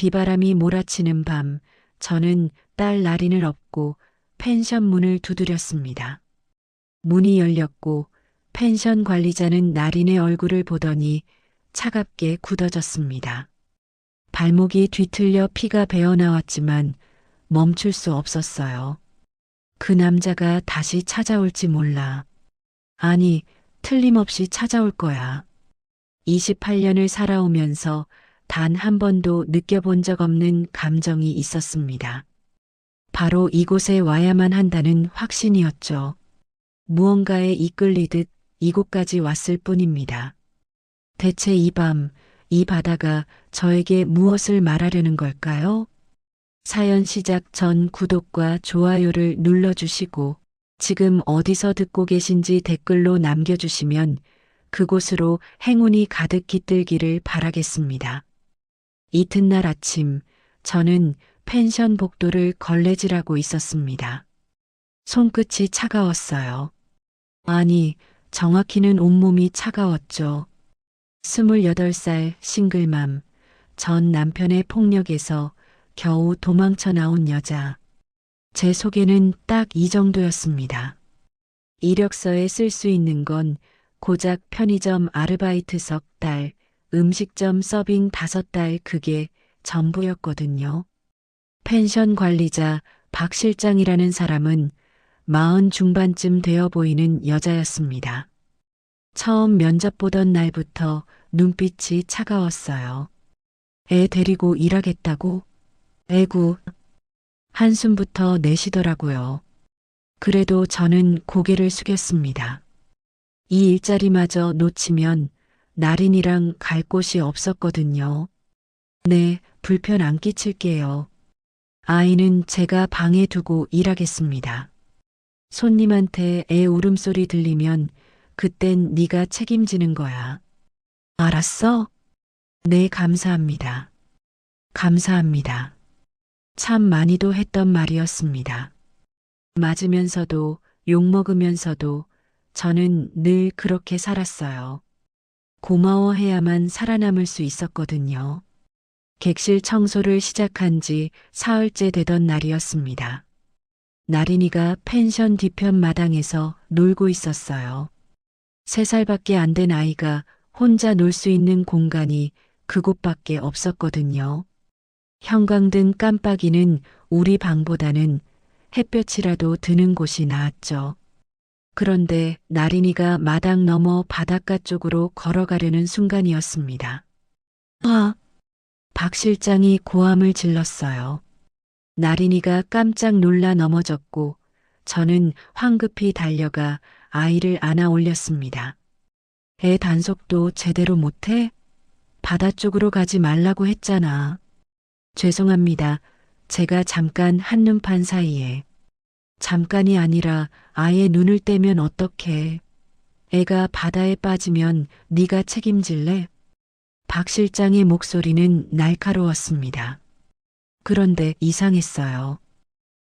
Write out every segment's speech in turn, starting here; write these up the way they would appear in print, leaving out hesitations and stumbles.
비바람이 몰아치는 밤, 저는 딸 나린을 업고 펜션 문을 두드렸습니다. 문이 열렸고 펜션 관리자는 나린의 얼굴을 보더니 차갑게 굳어졌습니다. 발목이 뒤틀려 피가 배어나왔지만 멈출 수 없었어요. 그 남자가 다시 찾아올지 몰라. 아니, 틀림없이 찾아올 거야. 28년을 살아오면서 단 한 번도 느껴본 적 없는 감정이 있었습니다. 바로 이곳에 와야만 한다는 확신이었죠. 무언가에 이끌리듯 이곳까지 왔을 뿐입니다. 대체 이 밤, 이 바다가 저에게 무엇을 말하려는 걸까요? 사연 시작 전 구독과 좋아요를 눌러주시고 지금 어디서 듣고 계신지 댓글로 남겨주시면 그곳으로 행운이 가득 깃들기를 바라겠습니다. 이튿날 아침 저는 펜션 복도를 걸레질하고 있었습니다. 손끝이 차가웠어요. 아니, 정확히는 온몸이 차가웠죠. 28살 싱글맘, 전 남편의 폭력에서 겨우 도망쳐 나온 여자. 제 속에는 딱 이 정도였습니다. 이력서에 쓸 수 있는 건 고작 편의점 아르바이트 석 달, 음식점 서빙 5달 그게 전부였거든요. 펜션 관리자 박 실장이라는 사람은 40 중반쯤 되어 보이는 여자였습니다. 처음 면접 보던 날부터 눈빛이 차가웠어요. 애 데리고 일하겠다고? 애구. 한숨부터 내쉬더라고요. 그래도 저는 고개를 숙였습니다. 이 일자리마저 놓치면 나린이랑 갈 곳이 없었거든요. 네, 불편 안 끼칠게요. 아이는 제가 방에 두고 일하겠습니다. 손님한테 애 울음소리 들리면 그땐 네가 책임지는 거야. 알았어? 네, 감사합니다. 감사합니다. 참 많이도 했던 말이었습니다. 맞으면서도 욕먹으면서도 저는 늘 그렇게 살았어요. 고마워해야만 살아남을 수 있었거든요. 객실 청소를 시작한 지 사흘째 되던 날이었습니다. 나린이가 펜션 뒤편 마당에서 놀고 있었어요. 3살밖에 안 된 아이가 혼자 놀 수 있는 공간이 그곳밖에 없었거든요. 형광등 깜빡이는 우리 방보다는 햇볕이라도 드는 곳이 나았죠. 그런데 나린이가 마당 너머 바닷가 쪽으로 걸어가려는 순간이었습니다. 아! 박 실장이 고함을 질렀어요. 나린이가 깜짝 놀라 넘어졌고 저는 황급히 달려가 아이를 안아 올렸습니다. 애 단속도 제대로 못해? 바다 쪽으로 가지 말라고 했잖아. 죄송합니다. 제가 잠깐 한눈판 사이에. 잠깐이 아니라 아예 눈을 떼면 어떡해. 애가 바다에 빠지면 네가 책임질래? 박 실장의 목소리는 날카로웠습니다. 그런데 이상했어요.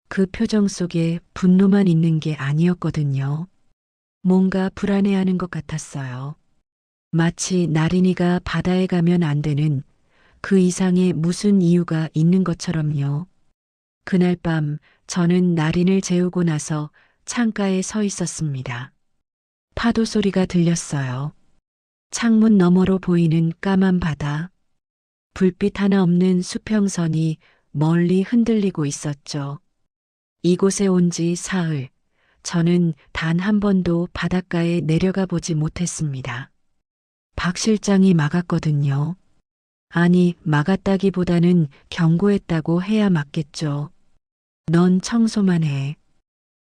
그 표정 속에 분노만 있는 게 아니었거든요. 뭔가 불안해하는 것 같았어요. 마치 나린이가 바다에 가면 안 되는 그 이상의 무슨 이유가 있는 것처럼요. 그날 밤 저는 나린을 재우고 나서 창가에 서 있었습니다. 파도 소리가 들렸어요. 창문 너머로 보이는 까만 바다. 불빛 하나 없는 수평선이 멀리 흔들리고 있었죠. 이곳에 온 지 사흘, 저는 단 한 번도 바닷가에 내려가 보지 못했습니다. 박 실장이 막았거든요. 아니, 막았다기보다는 경고했다고 해야 맞겠죠. 넌 청소만 해.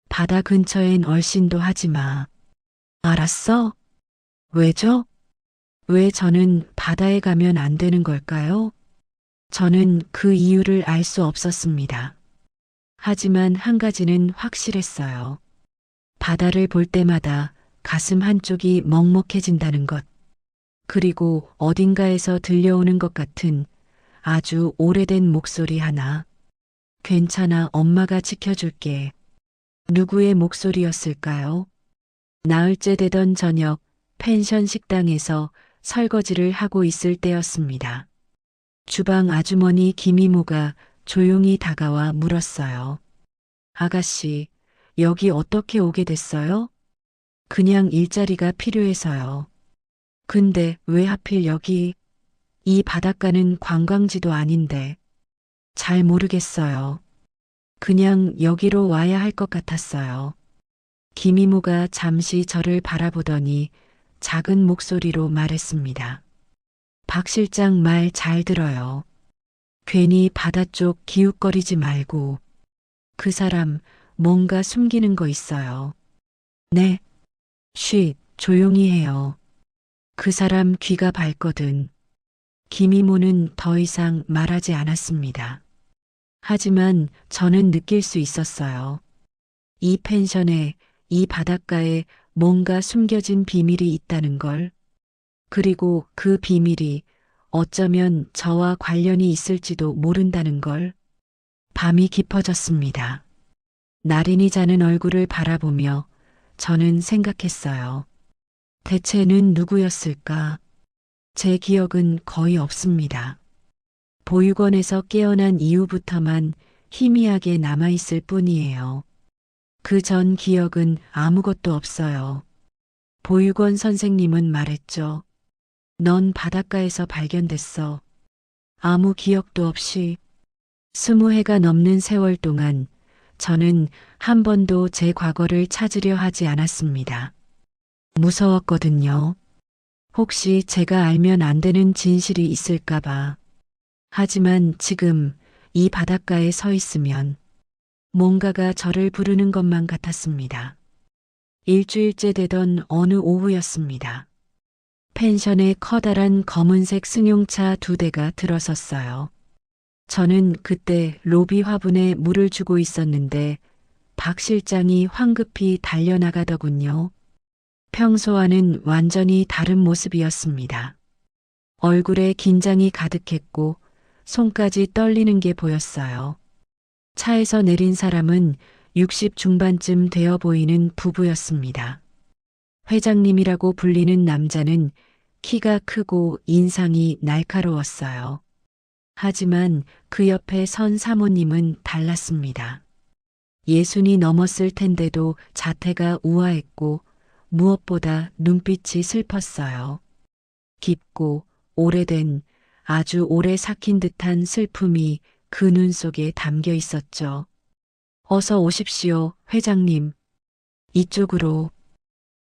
바다 근처엔 얼씬도 하지 마. 알았어? 왜죠? 왜 저는 바다에 가면 안 되는 걸까요? 저는 그 이유를 알 수 없었습니다. 하지만 한 가지는 확실했어요. 바다를 볼 때마다 가슴 한쪽이 먹먹해진다는 것. 그리고 어딘가에서 들려오는 것 같은 아주 오래된 목소리 하나. 괜찮아, 엄마가 지켜줄게. 누구의 목소리였을까요? 나흘째 되던 저녁 펜션 식당에서 설거지를 하고 있을 때였습니다. 주방 아주머니 김이모가 조용히 다가와 물었어요. 아가씨, 여기 어떻게 오게 됐어요? 그냥 일자리가 필요해서요. 근데 왜 하필 여기? 이 바닷가는 관광지도 아닌데. 잘 모르겠어요. 그냥 여기로 와야 할 것 같았어요. 김이모가 잠시 저를 바라보더니 작은 목소리로 말했습니다. 박 실장 말 잘 들어요. 괜히 바다 쪽 기웃거리지 말고. 그 사람 뭔가 숨기는 거 있어요. 네. 쉿, 조용히 해요. 그 사람 귀가 밝거든. 김이모는 더 이상 말하지 않았습니다. 하지만 저는 느낄 수 있었어요. 이 펜션에, 이 바닷가에 뭔가 숨겨진 비밀이 있다는 걸. 그리고 그 비밀이 어쩌면 저와 관련이 있을지도 모른다는 걸. 밤이 깊어졌습니다. 나린이 자는 얼굴을 바라보며 저는 생각했어요. 대체는 누구였을까? 제 기억은 거의 없습니다. 보육원에서 깨어난 이후부터만 희미하게 남아있을 뿐이에요. 그 전 기억은 아무것도 없어요. 보육원 선생님은 말했죠. 넌 바닷가에서 발견됐어. 아무 기억도 없이. 20해가 넘는 세월 동안 저는 한 번도 제 과거를 찾으려 하지 않았습니다. 무서웠거든요. 혹시 제가 알면 안 되는 진실이 있을까봐. 하지만 지금 이 바닷가에 서 있으면 뭔가가 저를 부르는 것만 같았습니다. 일주일째 되던 어느 오후였습니다. 펜션에 커다란 검은색 승용차 2대가 들어섰어요. 저는 그때 로비 화분에 물을 주고 있었는데 박 실장이 황급히 달려나가더군요. 평소와는 완전히 다른 모습이었습니다. 얼굴에 긴장이 가득했고 손까지 떨리는 게 보였어요. 차에서 내린 사람은 60 중반쯤 되어 보이는 부부였습니다. 회장님이라고 불리는 남자는 키가 크고 인상이 날카로웠어요. 하지만 그 옆에 선 사모님은 달랐습니다. 60이 넘었을 텐데도 자태가 우아했고 무엇보다 눈빛이 슬펐어요. 깊고 오래된 아주 오래 삭힌 듯한 슬픔이 그 눈 속에 담겨 있었죠. 어서 오십시오, 회장님. 이쪽으로.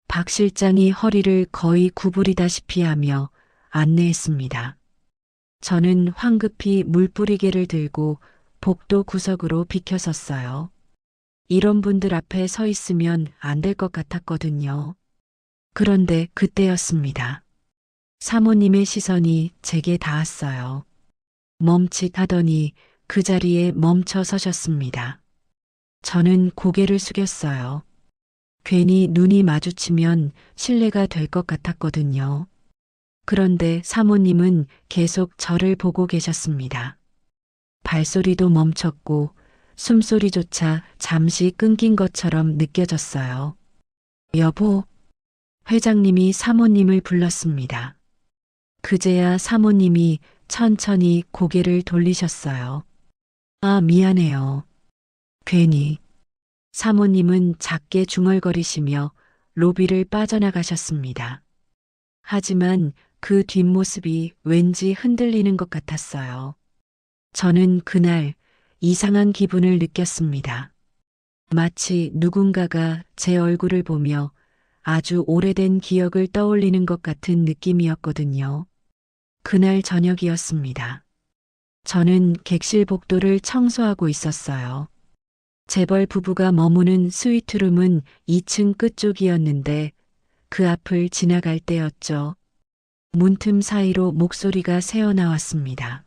박 실장이 허리를 거의 구부리다시피 하며 안내했습니다. 저는 황급히 물뿌리개를 들고 복도 구석으로 비켜섰어요. 이런 분들 앞에 서 있으면 안 될 것 같았거든요. 그런데 그때였습니다. 사모님의 시선이 제게 닿았어요. 멈칫하더니 그 자리에 멈춰 서셨습니다. 저는 고개를 숙였어요. 괜히 눈이 마주치면 실례가 될 것 같았거든요. 그런데 사모님은 계속 저를 보고 계셨습니다. 발소리도 멈췄고 숨소리조차 잠시 끊긴 것처럼 느껴졌어요. 여보, 회장님이 사모님을 불렀습니다. 그제야 사모님이 천천히 고개를 돌리셨어요. 아, 미안해요. 괜히. 사모님은 작게 중얼거리시며 로비를 빠져나가셨습니다. 하지만 그 뒷모습이 왠지 흔들리는 것 같았어요. 저는 그날 이상한 기분을 느꼈습니다. 마치 누군가가 제 얼굴을 보며 아주 오래된 기억을 떠올리는 것 같은 느낌이었거든요. 그날 저녁이었습니다. 저는 객실 복도를 청소하고 있었어요. 재벌 부부가 머무는 스위트룸은 2층 끝쪽이었는데 그 앞을 지나갈 때였죠. 문틈 사이로 목소리가 새어나왔습니다.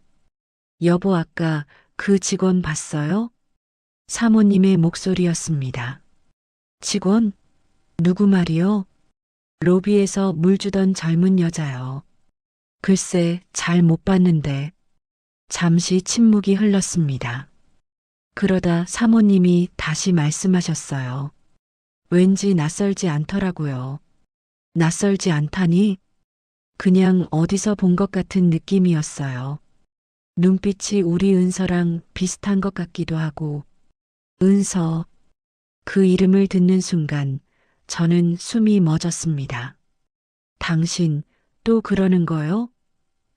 여보, 아까 그 직원 봤어요? 사모님의 목소리였습니다. 직원? 누구 말이요? 로비에서 물 주던 젊은 여자요. 글쎄, 잘 못 봤는데. 잠시 침묵이 흘렀습니다. 그러다 사모님이 다시 말씀하셨어요. 왠지 낯설지 않더라고요. 낯설지 않다니? 그냥 어디서 본 것 같은 느낌이었어요. 눈빛이 우리 은서랑 비슷한 것 같기도 하고. 은서. 그 이름을 듣는 순간 저는 숨이 멎었습니다. 당신 또 그러는 거요?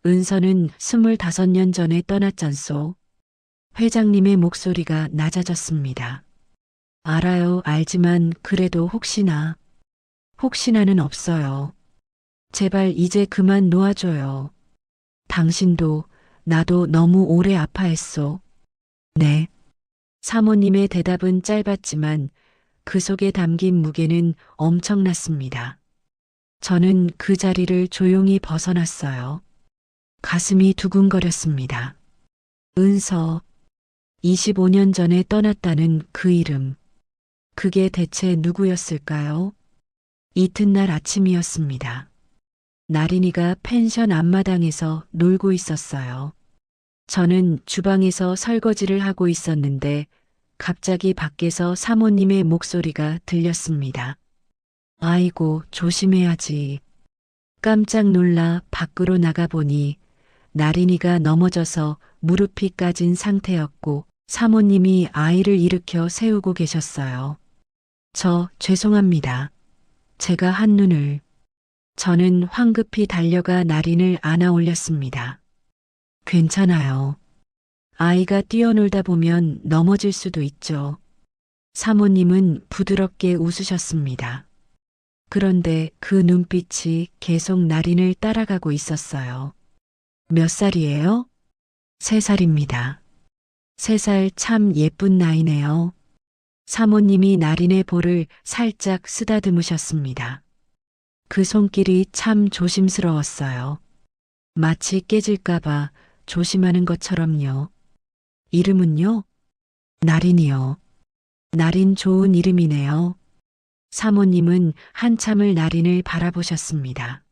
은서는 25년 전에 떠났잖소. 회장님의 목소리가 낮아졌습니다. 알아요, 알지만 그래도 혹시나는 없어요. 제발 이제 그만 놓아줘요. 당신도 나도 너무 오래 아파했소. 네. 사모님의 대답은 짧았지만 그 속에 담긴 무게는 엄청났습니다. 저는 그 자리를 조용히 벗어났어요. 가슴이 두근거렸습니다. 은서. 25년 전에 떠났다는 그 이름. 그게 대체 누구였을까요? 이튿날 아침이었습니다. 나린이가 펜션 앞마당에서 놀고 있었어요. 저는 주방에서 설거지를 하고 있었는데 갑자기 밖에서 사모님의 목소리가 들렸습니다. 아이고, 조심해야지. 깜짝 놀라 밖으로 나가보니 나린이가 넘어져서 무릎이 까진 상태였고 사모님이 아이를 일으켜 세우고 계셨어요. 죄송합니다. 제가 한눈을. 저는 황급히 달려가 나린을 안아 올렸습니다. 괜찮아요. 아이가 뛰어놀다 보면 넘어질 수도 있죠. 사모님은 부드럽게 웃으셨습니다. 그런데 그 눈빛이 계속 나린을 따라가고 있었어요. 몇 살이에요? 3살입니다. 3살 참 예쁜 나이네요. 사모님이 나린의 볼을 살짝 쓰다듬으셨습니다. 그 손길이 참 조심스러웠어요. 마치 깨질까봐 조심하는 것처럼요. 이름은요? 나린이요. 나린 좋은 이름이네요. 사모님은 한참을 나린을 바라보셨습니다.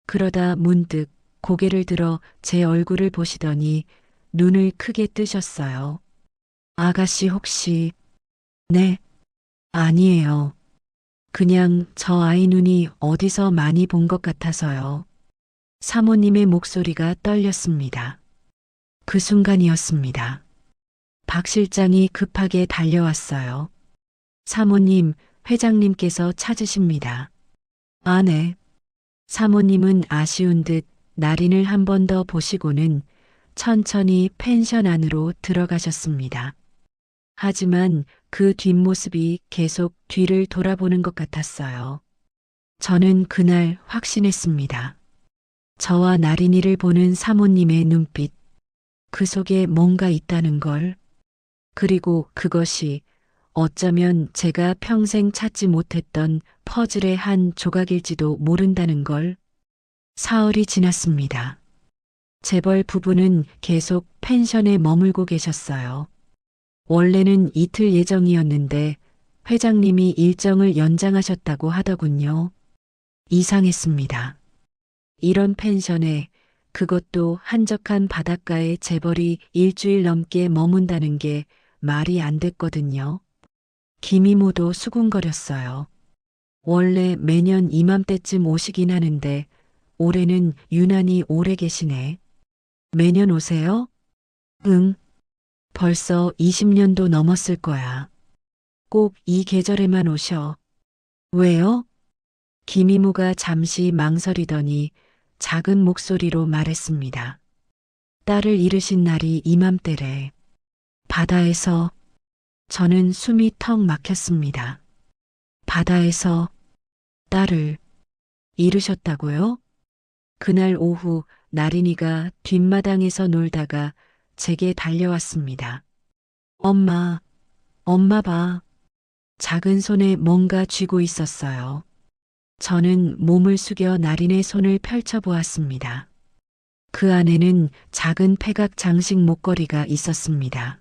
그러다 문득 고개를 들어 제 얼굴을 보시더니 눈을 크게 뜨셨어요. 아가씨 혹시... 네, 아니에요. 그냥 저 아이 눈이 어디서 많이 본 것 같아서요. 사모님의 목소리가 떨렸습니다. 그 순간이었습니다. 박 실장이 급하게 달려왔어요. 사모님, 회장님께서 찾으십니다. 아, 네. 사모님은 아쉬운 듯 나린을 한 번 더 보시고는 천천히 펜션 안으로 들어가셨습니다. 하지만 그 뒷모습이 계속 뒤를 돌아보는 것 같았어요. 저는 그날 확신했습니다. 저와 나린이를 보는 사모님의 눈빛, 그 속에 뭔가 있다는 걸, 그리고 그것이 어쩌면 제가 평생 찾지 못했던 퍼즐의 한 조각일지도 모른다는 걸. 사흘이 지났습니다. 재벌 부부는 계속 펜션에 머물고 계셨어요. 원래는 이틀 예정이었는데 회장님이 일정을 연장하셨다고 하더군요. 이상했습니다. 이런 펜션에, 그것도 한적한 바닷가에 재벌이 일주일 넘게 머문다는 게 말이 안 됐거든요. 김이모도 수군거렸어요. 원래 매년 이맘때쯤 오시긴 하는데 올해는 유난히 오래 계시네. 매년 오세요? 응. 벌써 20년도 넘었을 거야. 꼭 이 계절에만 오셔. 왜요? 김이모가 잠시 망설이더니 작은 목소리로 말했습니다. 딸을 잃으신 날이 이맘때래. 바다에서. 저는 숨이 턱 막혔습니다. 바다에서 딸을 잃으셨다고요? 그날 오후 나린이가 뒷마당에서 놀다가 제게 달려왔습니다. 엄마 봐. 작은 손에 뭔가 쥐고 있었어요. 저는 몸을 숙여 나린의 손을 펼쳐보았습니다. 그 안에는 작은 패각 장식 목걸이가 있었습니다.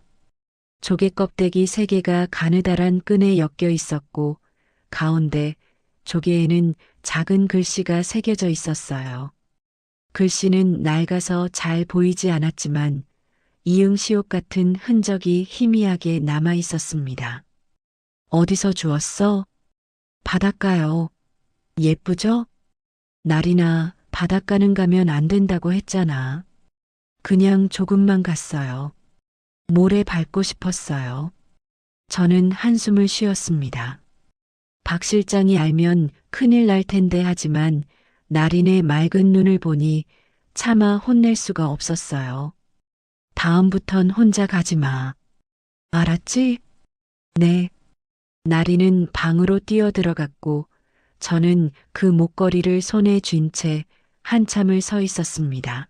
조개 껍데기 3개가 가느다란 끈에 엮여 있었고 가운데 조개에는 작은 글씨가 새겨져 있었어요. 글씨는 낡아서 잘 보이지 않았지만 이응시옷 같은 흔적이 희미하게 남아 있었습니다. 어디서 주웠어? 바닷가요. 예쁘죠? 나린아, 바닷가는 가면 안 된다고 했잖아. 그냥 조금만 갔어요. 모래 밟고 싶었어요. 저는 한숨을 쉬었습니다. 박 실장이 알면 큰일 날 텐데 하지만 나린의 맑은 눈을 보니 차마 혼낼 수가 없었어요. 다음부턴 혼자 가지 마. 알았지? 네. 나린은 방으로 뛰어들어갔고 저는 그 목걸이를 손에 쥔 채 한참을 서 있었습니다.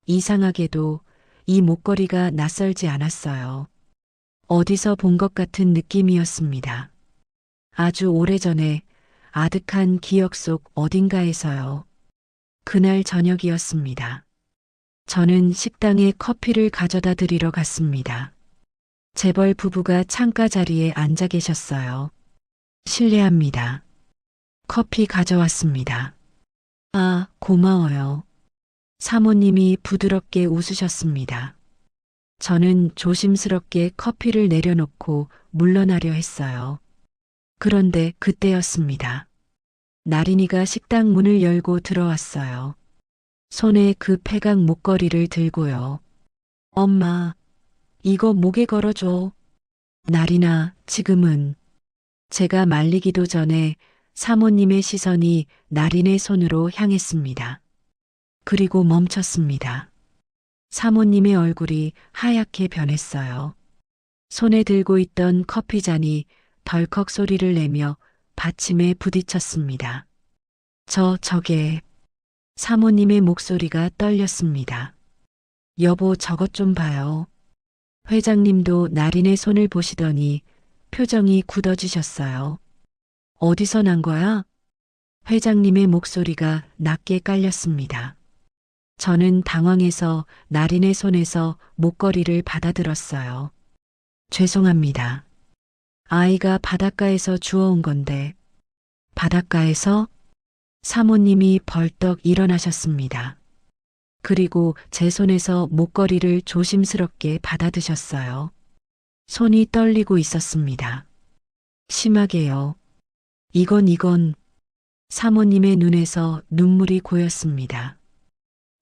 이상하게도 이 목걸이가 낯설지 않았어요. 어디서 본 것 같은 느낌이었습니다. 아주 오래전에 아득한 기억 속 어딘가에서요. 그날 저녁이었습니다. 저는 식당에 커피를 가져다 드리러 갔습니다. 재벌 부부가 창가 자리에 앉아 계셨어요. 실례합니다. 커피 가져왔습니다. 아, 고마워요. 사모님이 부드럽게 웃으셨습니다. 저는 조심스럽게 커피를 내려놓고 물러나려 했어요. 그런데 그때였습니다. 나린이가 식당 문을 열고 들어왔어요. 손에 그 패각 목걸이를 들고요. 엄마, 이거 목에 걸어줘. 나린아, 지금은. 제가 말리기도 전에 사모님의 시선이 나린의 손으로 향했습니다. 그리고 멈췄습니다. 사모님의 얼굴이 하얗게 변했어요. 손에 들고 있던 커피잔이 덜컥 소리를 내며 받침에 부딪혔습니다. 저게. 사모님의 목소리가 떨렸습니다. 여보, 저것 좀 봐요. 회장님도 나린의 손을 보시더니 표정이 굳어지셨어요. 어디서 난 거야? 회장님의 목소리가 낮게 깔렸습니다. 저는 당황해서 나린의 손에서 목걸이를 받아들었어요. 죄송합니다. 아이가 바닷가에서 주워온 건데. 바닷가에서? 사모님이 벌떡 일어나셨습니다. 그리고 제 손에서 목걸이를 조심스럽게 받아드셨어요. 손이 떨리고 있었습니다. 심하게요. 이건. 사모님의 눈에서 눈물이 고였습니다.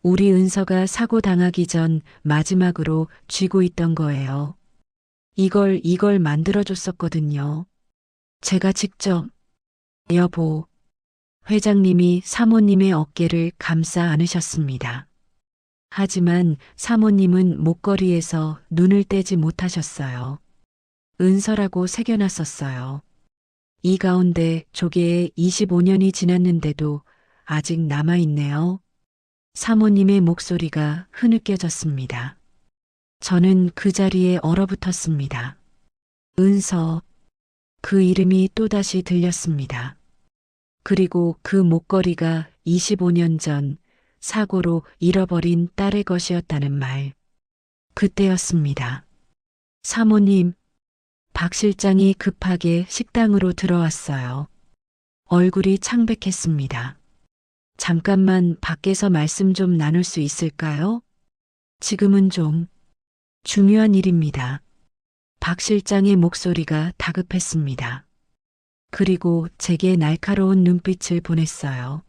우리 은서가 사고 당하기 전 마지막으로 쥐고 있던 거예요. 이걸 만들어줬었거든요. 제가 직접. 여보. 회장님이 사모님의 어깨를 감싸 안으셨습니다. 하지만 사모님은 목걸이에서 눈을 떼지 못하셨어요. 은서라고 새겨놨었어요. 이 가운데 조개에 25년이 지났는데도 아직 남아있네요. 사모님의 목소리가 흐느껴졌습니다. 저는 그 자리에 얼어붙었습니다. 은서. 그 이름이 또다시 들렸습니다. 그리고 그 목걸이가 25년 전 사고로 잃어버린 딸의 것이었다는 말. 그때였습니다. 사모님, 박 실장이 급하게 식당으로 들어왔어요. 얼굴이 창백했습니다. 잠깐만 밖에서 말씀 좀 나눌 수 있을까요? 지금은 좀 중요한 일입니다. 박 실장의 목소리가 다급했습니다. 그리고 제게 날카로운 눈빛을 보냈어요.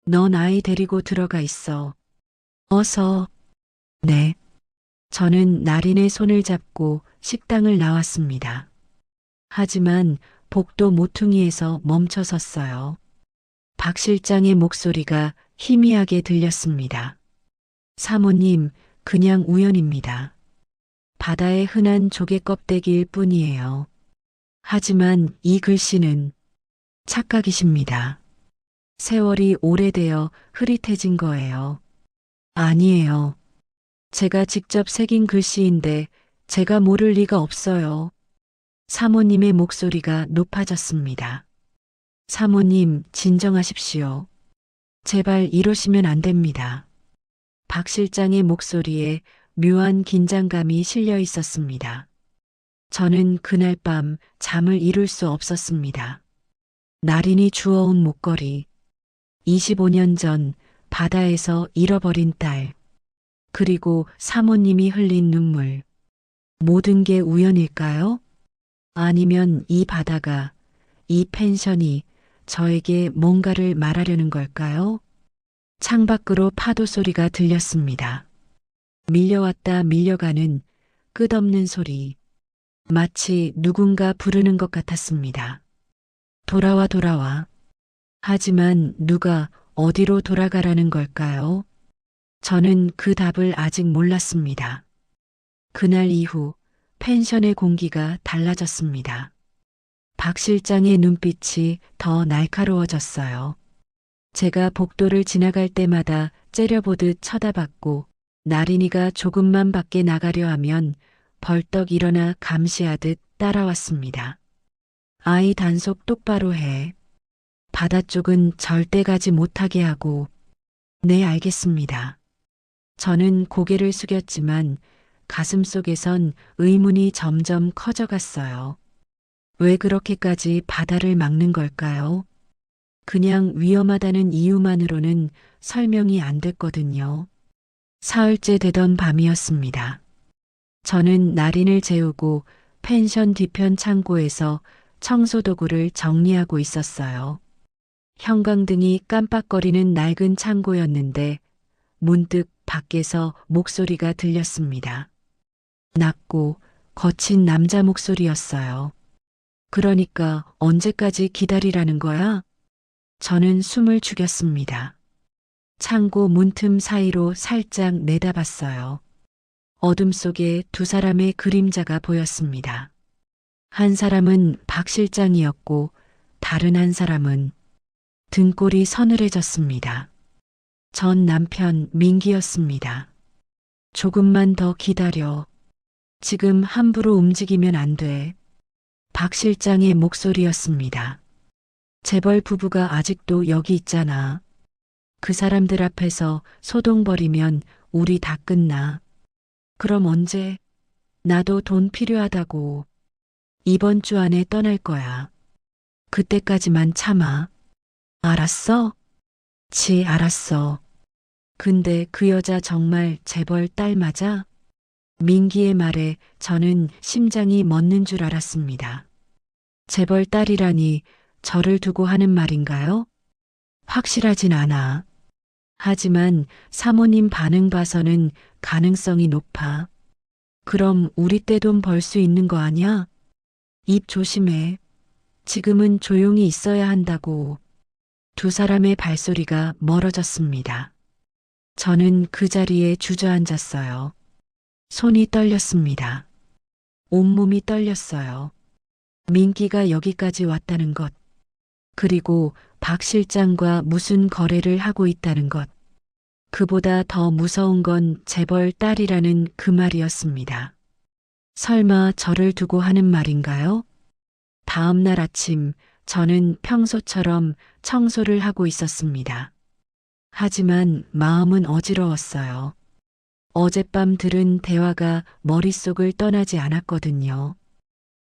넌 아이 데리고 들어가 있어. 어서. 네. 저는 나린의 손을 잡고 식당을 나왔습니다. 하지만 복도 모퉁이에서 멈춰 섰어요. 박 실장의 목소리가 희미하게 들렸습니다. 사모님, 그냥 우연입니다. 바다의 흔한 조개 껍데기일 뿐이에요. 하지만 이 글씨는 착각이십니다. 세월이 오래되어 흐릿해진 거예요. 아니에요. 제가 직접 새긴 글씨인데 제가 모를 리가 없어요. 사모님의 목소리가 높아졌습니다. 사모님, 진정하십시오. 제발 이러시면 안 됩니다. 박 실장의 목소리에 묘한 긴장감이 실려 있었습니다. 저는 그날 밤 잠을 이룰 수 없었습니다. 나린이 주워온 목걸이, 25년 전 바다에서 잃어버린 딸, 그리고 사모님이 흘린 눈물. 모든 게 우연일까요? 아니면 이 바다가, 이 펜션이 저에게 뭔가를 말하려는 걸까요? 창밖으로 파도 소리가 들렸습니다. 밀려왔다 밀려가는 끝없는 소리. 마치 누군가 부르는 것 같았습니다. 돌아와 돌아와. 하지만 누가 어디로 돌아가라는 걸까요? 저는 그 답을 아직 몰랐습니다. 그날 이후 펜션의 공기가 달라졌습니다. 박 실장의 눈빛이 더 날카로워졌어요. 제가 복도를 지나갈 때마다 째려보듯 쳐다봤고 나린이가 조금만 밖에 나가려 하면 벌떡 일어나 감시하듯 따라왔습니다. 아이 단속 똑바로 해. 바다 쪽은 절대 가지 못하게 하고. 네, 알겠습니다. 저는 고개를 숙였지만 가슴속에선 의문이 점점 커져갔어요. 왜 그렇게까지 바다를 막는 걸까요? 그냥 위험하다는 이유만으로는 설명이 안 됐거든요. 사흘째 되던 밤이었습니다. 저는 나린을 재우고 펜션 뒤편 창고에서 청소도구를 정리하고 있었어요. 형광등이 깜빡거리는 낡은 창고였는데 문득 밖에서 목소리가 들렸습니다. 낮고 거친 남자 목소리였어요. 그러니까 언제까지 기다리라는 거야? 저는 숨을 죽였습니다. 창고 문틈 사이로 살짝 내다봤어요. 어둠 속에 두 사람의 그림자가 보였습니다. 한 사람은 박 실장이었고 다른 한 사람은 등골이 서늘해졌습니다. 전 남편 민기였습니다. 조금만 더 기다려. 지금 함부로 움직이면 안 돼. 박 실장의 목소리였습니다. 재벌 부부가 아직도 여기 있잖아. 그 사람들 앞에서 소동 벌이면 우리 다 끝나. 그럼 언제? 나도 돈 필요하다고. 이번 주 안에 떠날 거야. 그때까지만 참아. 알았어? 알았어. 근데 그 여자 정말 재벌 딸 맞아? 민기의 말에 저는 심장이 멎는 줄 알았습니다. 재벌 딸이라니 저를 두고 하는 말인가요? 확실하진 않아. 하지만 사모님 반응 봐서는 가능성이 높아. 그럼 우리 때 돈 벌 수 있는 거 아니야? 입 조심해. 지금은 조용히 있어야 한다고. 두 사람의 발소리가 멀어졌습니다. 저는 그 자리에 주저앉았어요. 손이 떨렸습니다. 온몸이 떨렸어요. 민기가 여기까지 왔다는 것. 그리고 박 실장과 무슨 거래를 하고 있다는 것. 그보다 더 무서운 건 재벌 딸이라는 그 말이었습니다. 설마 저를 두고 하는 말인가요? 다음 날 아침 저는 평소처럼 청소를 하고 있었습니다. 하지만 마음은 어지러웠어요. 어젯밤 들은 대화가 머릿속을 떠나지 않았거든요.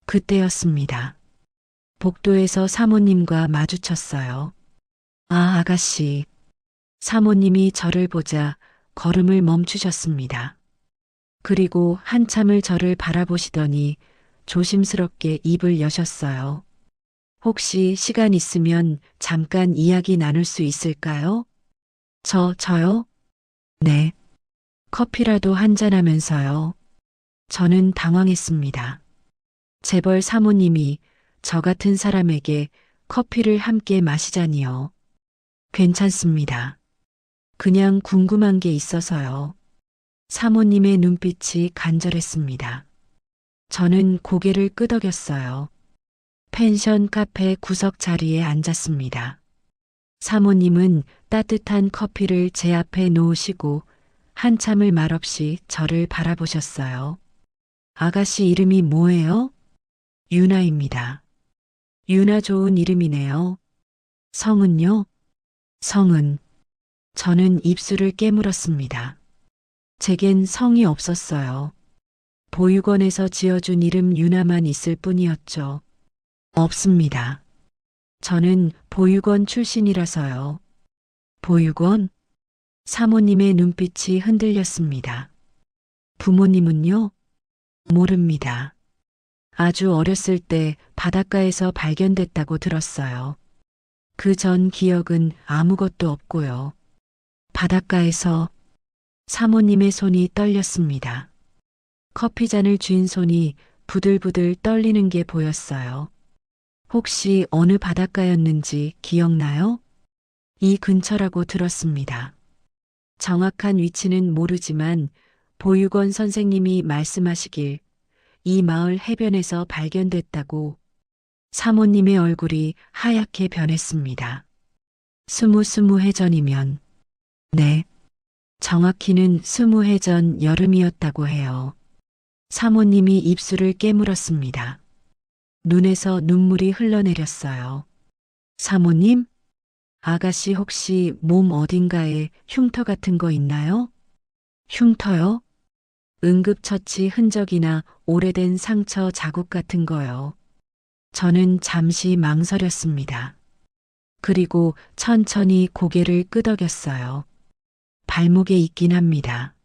그때였습니다. 복도에서 사모님과 마주쳤어요. 아, 아가씨. 사모님이 저를 보자 걸음을 멈추셨습니다. 그리고 한참을 저를 바라보시더니 조심스럽게 입을 여셨어요. 혹시 시간 있으면 잠깐 이야기 나눌 수 있을까요? 저요? 네. 커피라도 한잔하면서요. 저는 당황했습니다. 재벌 사모님이 저 같은 사람에게 커피를 함께 마시자니요. 괜찮습니다. 그냥 궁금한 게 있어서요. 사모님의 눈빛이 간절했습니다. 저는 고개를 끄덕였어요. 펜션 카페 구석 자리에 앉았습니다. 사모님은 따뜻한 커피를 제 앞에 놓으시고 한참을 말없이 저를 바라보셨어요. 아가씨 이름이 뭐예요? 유나입니다. 유나 좋은 이름이네요. 성은요? 성은. 저는 입술을 깨물었습니다. 제겐 성이 없었어요. 보육원에서 지어준 이름 유나만 있을 뿐이었죠. 없습니다. 저는 보육원 출신이라서요. 보육원? 사모님의 눈빛이 흔들렸습니다. 부모님은요? 모릅니다. 아주 어렸을 때 바닷가에서 발견됐다고 들었어요. 그 전 기억은 아무것도 없고요. 바닷가에서 사모님의 손이 떨렸습니다. 커피잔을 쥔 손이 부들부들 떨리는 게 보였어요. 혹시 어느 바닷가였는지 기억나요? 이 근처라고 들었습니다. 정확한 위치는 모르지만 보육원 선생님이 말씀하시길 이 마을 해변에서 발견됐다고. 사모님의 얼굴이 하얗게 변했습니다. 스무 해 전이면, 네, 정확히는 20해 전 여름이었다고 해요. 사모님이 입술을 깨물었습니다. 눈에서 눈물이 흘러내렸어요. 사모님? 아가씨 혹시 몸 어딘가에 흉터 같은 거 있나요? 흉터요? 응급처치 흔적이나 오래된 상처 자국 같은 거요. 저는 잠시 망설였습니다. 그리고 천천히 고개를 끄덕였어요. 발목에 있긴 합니다.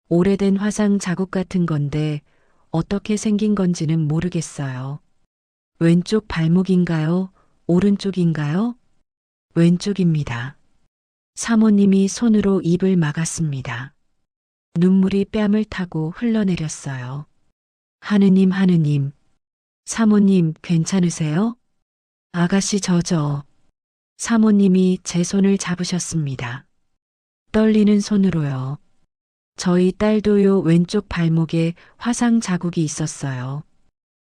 오래된 화상 자국 같은 건데 어떻게 생긴 건지는 모르겠어요. 왼쪽 발목인가요? 오른쪽인가요? 왼쪽입니다. 사모님이 손으로 입을 막았습니다. 눈물이 뺨을 타고 흘러내렸어요. 하느님, 하느님. 사모님, 괜찮으세요? 아가씨 사모님이 제 손을 잡으셨습니다. 떨리는 손으로요. 저희 딸도요 왼쪽 발목에 화상 자국이 있었어요.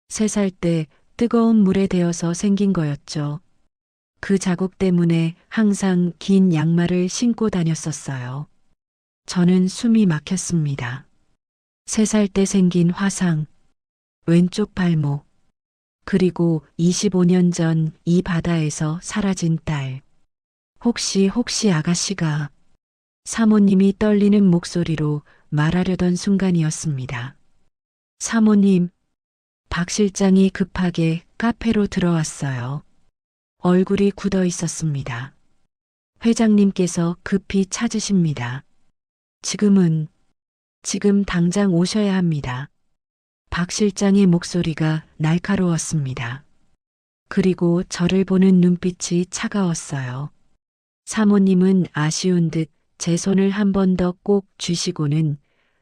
3살 때 뜨거운 물에 데어서 생긴 거였죠. 그 자국 때문에 항상 긴 양말을 신고 다녔었어요. 저는 숨이 막혔습니다. 3살 때 생긴 화상, 왼쪽 발목, 그리고 25년 전 이 바다에서 사라진 딸. 혹시 아가씨가. 사모님이 떨리는 목소리로 말하려던 순간이었습니다. 사모님, 박 실장이 급하게 카페로 들어왔어요. 얼굴이 굳어 있었습니다. 회장님께서 급히 찾으십니다. 지금 당장 오셔야 합니다. 박 실장의 목소리가 날카로웠습니다. 그리고 저를 보는 눈빛이 차가웠어요. 사모님은 아쉬운 듯 제 손을 한 번 더 꼭 쥐시고는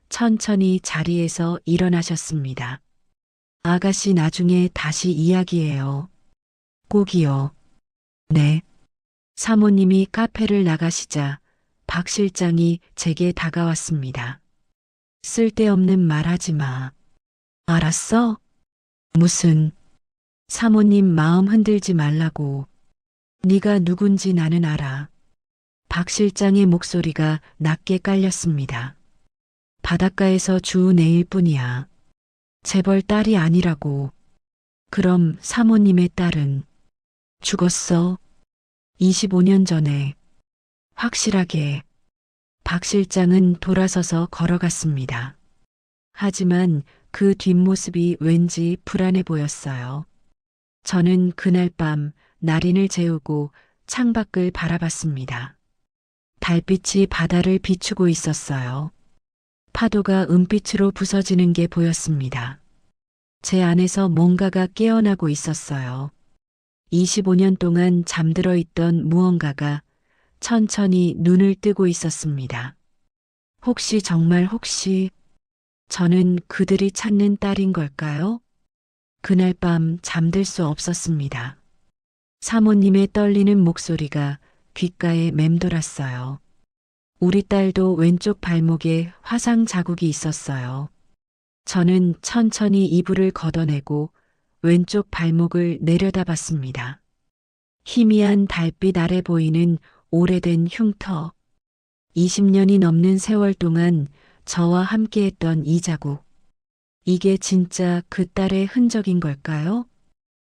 천천히 자리에서 일어나셨습니다. 아가씨 나중에 다시 이야기해요. 꼭이요. 네. 사모님이 카페를 나가시자 박 실장이 제게 다가왔습니다. 쓸데없는 말 하지 마. 알았어? 무슨. 사모님 마음 흔들지 말라고. 네가 누군지 나는 알아. 박 실장의 목소리가 낮게 깔렸습니다. 바닷가에서 주 내일 뿐이야. 재벌 딸이 아니라고. 그럼 사모님의 딸은 죽었어. 25년 전에. 확실하게. 박 실장은 돌아서서 걸어갔습니다. 하지만 그 뒷모습이 왠지 불안해 보였어요. 저는 그날 밤 날인을 재우고 창밖을 바라봤습니다. 달빛이 바다를 비추고 있었어요. 파도가 은빛으로 부서지는 게 보였습니다. 제 안에서 뭔가가 깨어나고 있었어요. 25년 동안 잠들어 있던 무언가가 천천히 눈을 뜨고 있었습니다. 혹시 저는 그들이 찾는 딸인 걸까요? 그날 밤 잠들 수 없었습니다. 사모님의 떨리는 목소리가 귓가에 맴돌았어요. 우리 딸도 왼쪽 발목에 화상 자국이 있었어요. 저는 천천히 이불을 걷어내고 왼쪽 발목을 내려다봤습니다. 희미한 달빛 아래 보이는 오래된 흉터. 20년이 넘는 세월 동안 저와 함께했던 이 자국. 이게 진짜 그 딸의 흔적인 걸까요?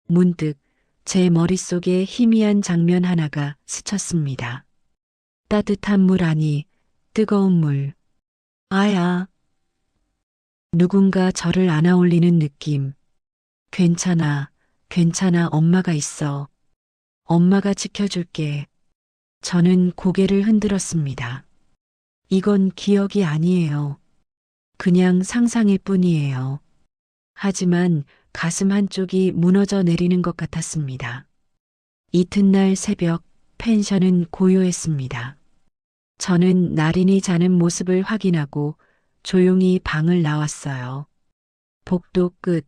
문득 제 머릿속에 희미한 장면 하나가 스쳤습니다. 따뜻한 물 아니, 뜨거운 물. 아야. 누군가 저를 안아올리는 느낌. 괜찮아, 엄마가 있어. 엄마가 지켜줄게. 저는 고개를 흔들었습니다. 이건 기억이 아니에요. 그냥 상상일 뿐이에요. 하지만 가슴 한쪽이 무너져 내리는 것 같았습니다. 이튿날 새벽 펜션은 고요했습니다. 저는 나린이 자는 모습을 확인하고 조용히 방을 나왔어요. 복도 끝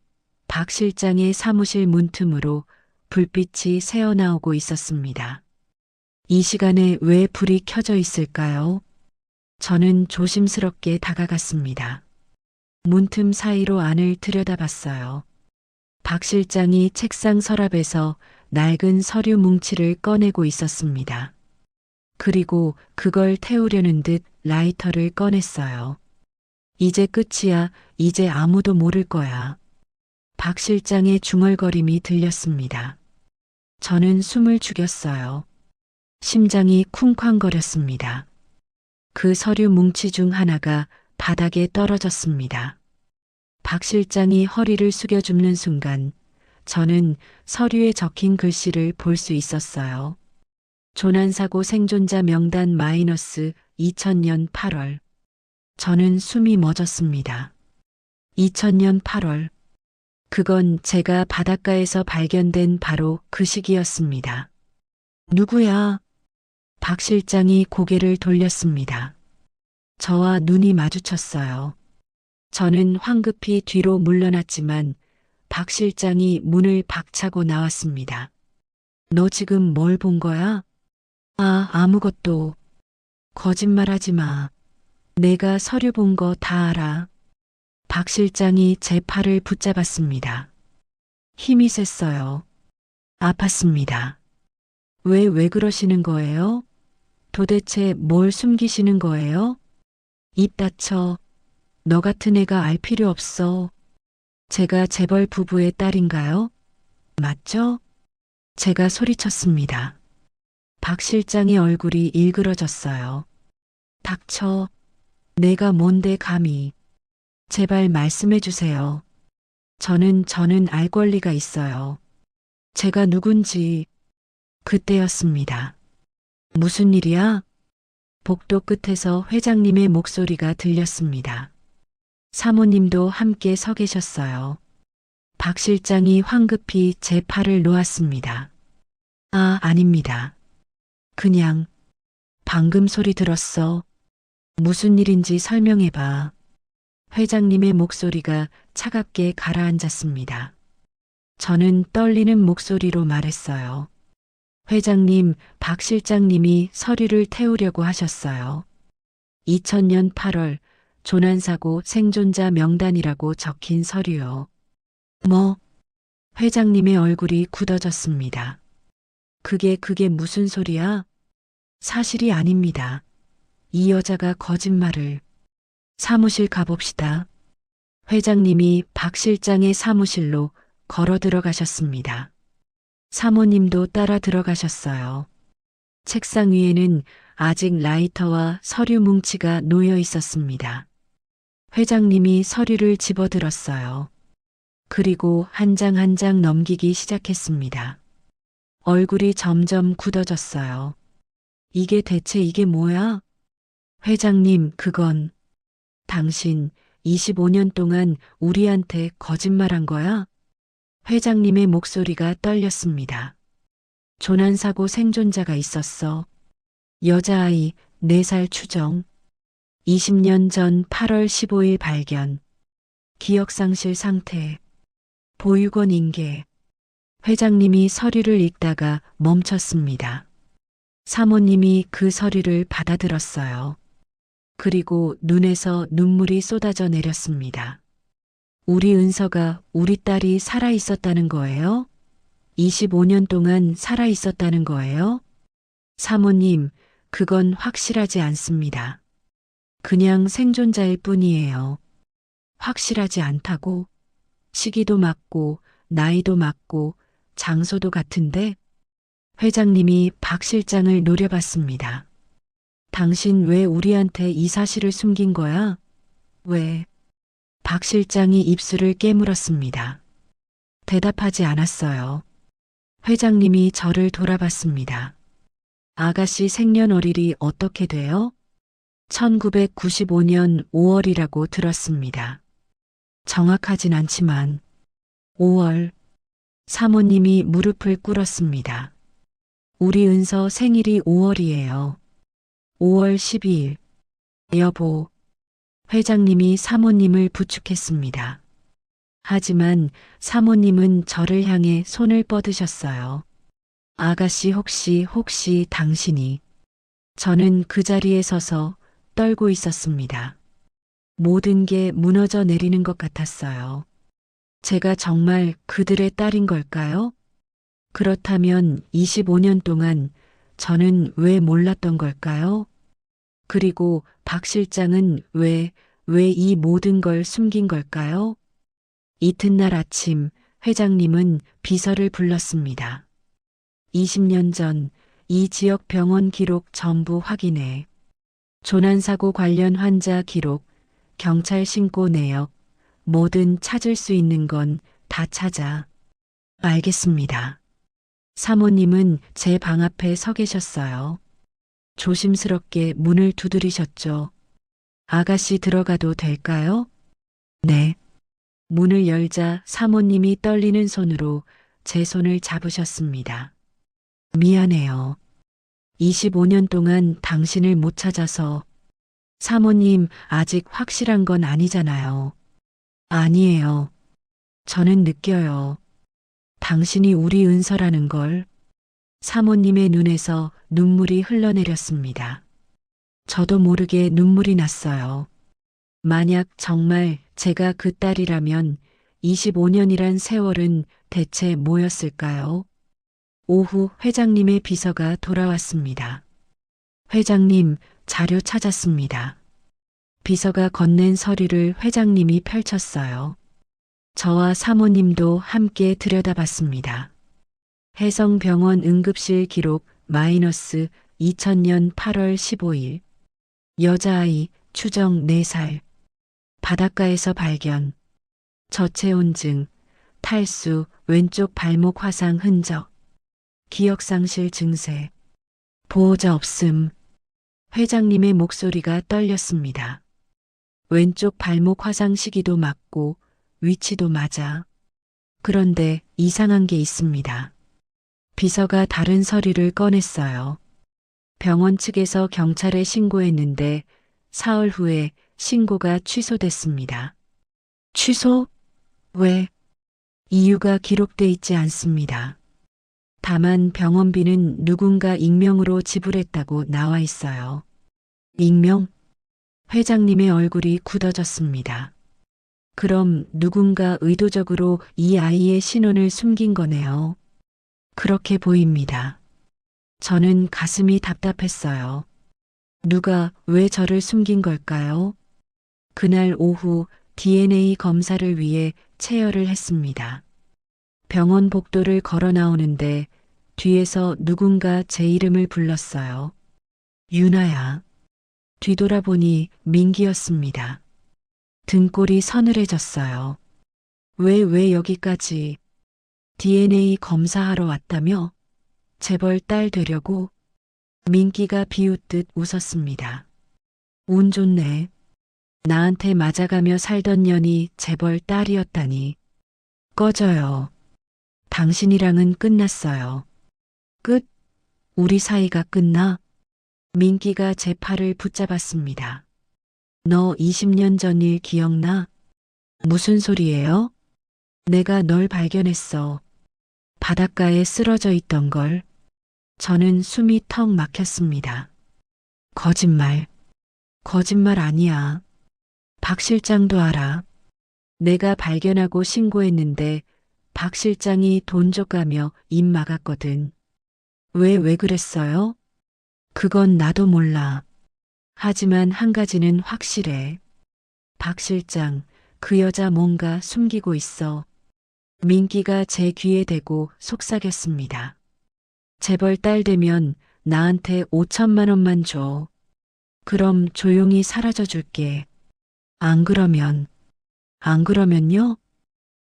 박 실장의 사무실 문틈으로 불빛이 새어나오고 있었습니다. 이 시간에 왜 불이 켜져 있을까요? 저는 조심스럽게 다가갔습니다. 문틈 사이로 안을 들여다봤어요. 박 실장이 책상 서랍에서 낡은 서류 뭉치를 꺼내고 있었습니다. 그리고 그걸 태우려는 듯 라이터를 꺼냈어요. 이제 끝이야. 이제 아무도 모를 거야. 박 실장의 중얼거림이 들렸습니다. 저는 숨을 죽였어요. 심장이 쿵쾅거렸습니다. 그 서류 뭉치 중 하나가 바닥에 떨어졌습니다. 박 실장이 허리를 숙여줍는 순간 저는 서류에 적힌 글씨를 볼 수 있었어요. 조난사고 생존자 명단 마이너스 2000년 8월. 저는 숨이 멎었습니다. 2000년 8월. 그건 제가 바닷가에서 발견된 바로 그 시기였습니다. 누구야? 박 실장이 고개를 돌렸습니다. 저와 눈이 마주쳤어요. 저는 황급히 뒤로 물러났지만 박 실장이 문을 박차고 나왔습니다. 너 지금 뭘 본 거야? 아무것도. 거짓말하지 마. 내가 서류 본 거 다 알아. 박 실장이 제 팔을 붙잡았습니다. 힘이 셌어요. 아팠습니다. 왜 그러시는 거예요? 도대체 뭘 숨기시는 거예요? 입 닫혀. 너 같은 애가 알 필요 없어. 제가 재벌 부부의 딸인가요? 맞죠? 제가 소리쳤습니다. 박 실장의 얼굴이 일그러졌어요. 닥쳐. 내가 뭔데 감히. 제발 말씀해 주세요. 저는 알 권리가 있어요. 제가 누군지. 그때였습니다. 무슨 일이야? 복도 끝에서 회장님의 목소리가 들렸습니다. 사모님도 함께 서 계셨어요. 박 실장이 황급히 제 팔을 놓았습니다. 아닙니다. 그냥 방금 소리 들었어. 무슨 일인지 설명해봐. 회장님의 목소리가 차갑게 가라앉았습니다. 저는 떨리는 목소리로 말했어요. 회장님, 박 실장님이 서류를 태우려고 하셨어요. 2000년 8월 조난사고 생존자 명단이라고 적힌 서류요. 뭐? 회장님의 얼굴이 굳어졌습니다. 그게 무슨 소리야? 사실이 아닙니다. 이 여자가 거짓말을. 사무실 가봅시다. 회장님이 박 실장의 사무실로 걸어 들어가셨습니다. 사모님도 따라 들어가셨어요. 책상 위에는 아직 라이터와 서류 뭉치가 놓여 있었습니다. 회장님이 서류를 집어들었어요. 그리고 한 장 한 장 넘기기 시작했습니다. 얼굴이 점점 굳어졌어요. 이게 대체 이게 뭐야? 회장님, 그건 당신 25년 동안 우리한테 거짓말한 거야? 회장님의 목소리가 떨렸습니다. 조난사고 생존자가 있었어. 여자아이 4살 추정. 20년 전 8월 15일 발견. 기억상실 상태. 보육원 인계. 회장님이 서류를 읽다가 멈췄습니다. 사모님이 그 서류를 받아들었어요. 그리고 눈에서 눈물이 쏟아져 내렸습니다. 우리 은서가 우리 딸이 살아 있었다는 거예요? 25년 동안 살아 있었다는 거예요? 사모님, 그건 확실하지 않습니다. 그냥 생존자일 뿐이에요. 확실하지 않다고? 시기도 맞고, 나이도 맞고, 장소도 같은데? 회장님이 박 실장을 노려봤습니다. 당신 왜 우리한테 이 사실을 숨긴 거야? 왜? 박 실장이 입술을 깨물었습니다. 대답하지 않았어요. 회장님이 저를 돌아봤습니다. 아가씨 생년월일이 어떻게 돼요? 1995년 5월이라고 들었습니다. 정확하진 않지만 5월. 사모님이 무릎을 꿇었습니다. 우리 은서 생일이 5월이에요. 5월 12일. 여보, 회장님이 사모님을 부축했습니다. 하지만 사모님은 저를 향해 손을 뻗으셨어요. 아가씨 혹시 당신이. 저는 그 자리에 서서 떨고 있었습니다. 모든 게 무너져 내리는 것 같았어요. 제가 정말 그들의 딸인 걸까요? 그렇다면 25년 동안 저는 왜 몰랐던 걸까요? 그리고 박 실장은 왜 이 모든 걸 숨긴 걸까요? 이튿날 아침 회장님은 비서를 불렀습니다. 20년 전 이 지역 병원 기록 전부 확인해. 조난사고 관련 환자 기록, 경찰 신고 내역, 뭐든 찾을 수 있는 건 다 찾아. 알겠습니다. 사모님은 제 방 앞에 서 계셨어요. 조심스럽게 문을 두드리셨죠. 아가씨 들어가도 될까요? 네. 문을 열자 사모님이 떨리는 손으로 제 손을 잡으셨습니다. 미안해요. 25년 동안 당신을 못 찾아서. 사모님, 아직 확실한 건 아니잖아요. 아니에요. 저는 느껴요. 당신이 우리 은서라는 걸. 사모님의 눈에서 눈물이 흘러내렸습니다. 저도 모르게 눈물이 났어요. 만약 정말 제가 그 딸이라면 25년이란 세월은 대체 뭐였을까요? 오후 회장님의 비서가 돌아왔습니다. 회장님, 자료 찾았습니다. 비서가 건넨 서류를 회장님이 펼쳤어요. 저와 사모님도 함께 들여다봤습니다. 혜성병원 응급실 기록 마이너스 2000년 8월 15일. 여자아이 추정 4살. 바닷가에서 발견. 저체온증, 탈수, 왼쪽 발목 화상 흔적. 기억상실 증세. 보호자 없음. 회장님의 목소리가 떨렸습니다. 왼쪽 발목 화상 시기도 맞고 위치도 맞아. 그런데 이상한 게 있습니다. 비서가 다른 서류를 꺼냈어요. 병원 측에서 경찰에 신고했는데 사흘 후에 신고가 취소됐습니다. 취소? 왜? 이유가 기록돼 있지 않습니다. 다만 병원비는 누군가 익명으로 지불했다고 나와 있어요. 익명? 회장님의 얼굴이 굳어졌습니다. 그럼 누군가 의도적으로 이 아이의 신원을 숨긴 거네요. 그렇게 보입니다. 저는 가슴이 답답했어요. 누가 왜 저를 숨긴 걸까요? 그날 오후 DNA 검사를 위해 체열을 했습니다. 병원 복도를 걸어 나오는데 뒤에서 누군가 제 이름을 불렀어요. 유나야. 뒤돌아보니 민기였습니다. 등골이 서늘해졌어요. 왜 여기까지? DNA 검사하러 왔다며? 재벌 딸 되려고? 민기가 비웃듯 웃었습니다. 운 좋네. 나한테 맞아가며 살던 년이 재벌 딸이었다니. 꺼져요. 당신이랑은 끝났어요. 끝? 우리 사이가 끝나? 민기가 제 팔을 붙잡았습니다. 너 20년 전 일 기억나? 무슨 소리예요? 내가 널 발견했어. 바닷가에 쓰러져 있던 걸. 저는 숨이 턱 막혔습니다. 거짓말. 거짓말 아니야. 박 실장도 알아. 내가 발견하고 신고했는데 박 실장이 돈 줘가며 입 막았거든. 왜 그랬어요? 그건 나도 몰라. 하지만 한 가지는 확실해. 박 실장, 그 여자 뭔가 숨기고 있어. 민기가 제 귀에 대고 속삭였습니다. 재벌 딸 되면 나한테 5천만 원만 줘. 그럼 조용히 사라져 줄게. 안 그러면요?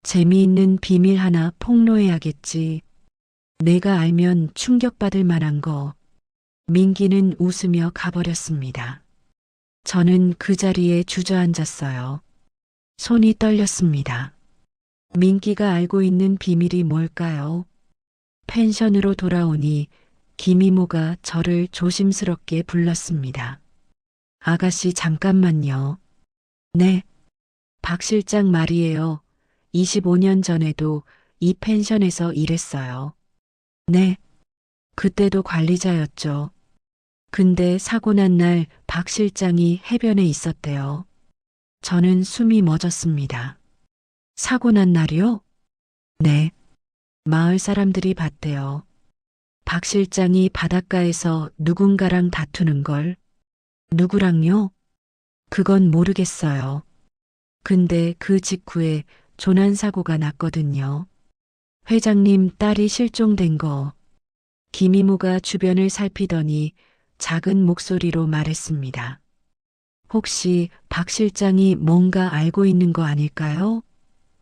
재미있는 비밀 하나 폭로해야겠지. 내가 알면 충격받을 만한 거. 민기는 웃으며 가버렸습니다. 저는 그 자리에 주저앉았어요. 손이 떨렸습니다. 민기가 알고 있는 비밀이 뭘까요? 펜션으로 돌아오니 김이모가 저를 조심스럽게 불렀습니다. 아가씨 잠깐만요. 네, 박 실장 말이에요. 25년 전에도 이 펜션에서 일했어요. 네, 그때도 관리자였죠. 근데 사고 난 날 박 실장이 해변에 있었대요. 저는 숨이 멎었습니다. 사고 난 날이요? 네, 마을 사람들이 봤대요. 박 실장이 바닷가에서 누군가랑 다투는 걸. 누구랑요? 그건 모르겠어요. 근데 그 직후에 조난사고가 났거든요. 회장님 딸이 실종된 거. 김이모가 주변을 살피더니 작은 목소리로 말했습니다. 혹시 박 실장이 뭔가 알고 있는 거 아닐까요?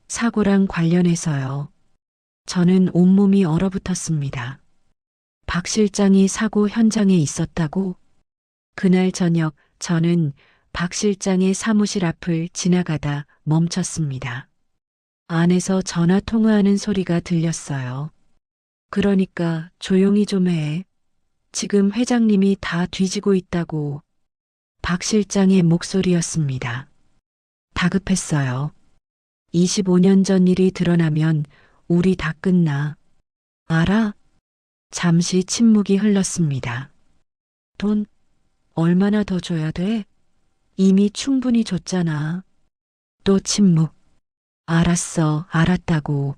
사고랑 관련해서요. 저는 온몸이 얼어붙었습니다. 박 실장이 사고 현장에 있었다고? 그날 저녁 저는 박 실장의 사무실 앞을 지나가다 멈췄습니다. 안에서 전화 통화하는 소리가 들렸어요. 그러니까 조용히 좀 해. 지금 회장님이 다 뒤지고 있다고. 박 실장의 목소리였습니다. 다급했어요. 25년 전 일이 드러나면 우리 다 끝나. 알아? 잠시 침묵이 흘렀습니다. 돈 얼마나 더 줘야 돼? 이미 충분히 줬잖아. 또 침묵. 알았어, 알았다고.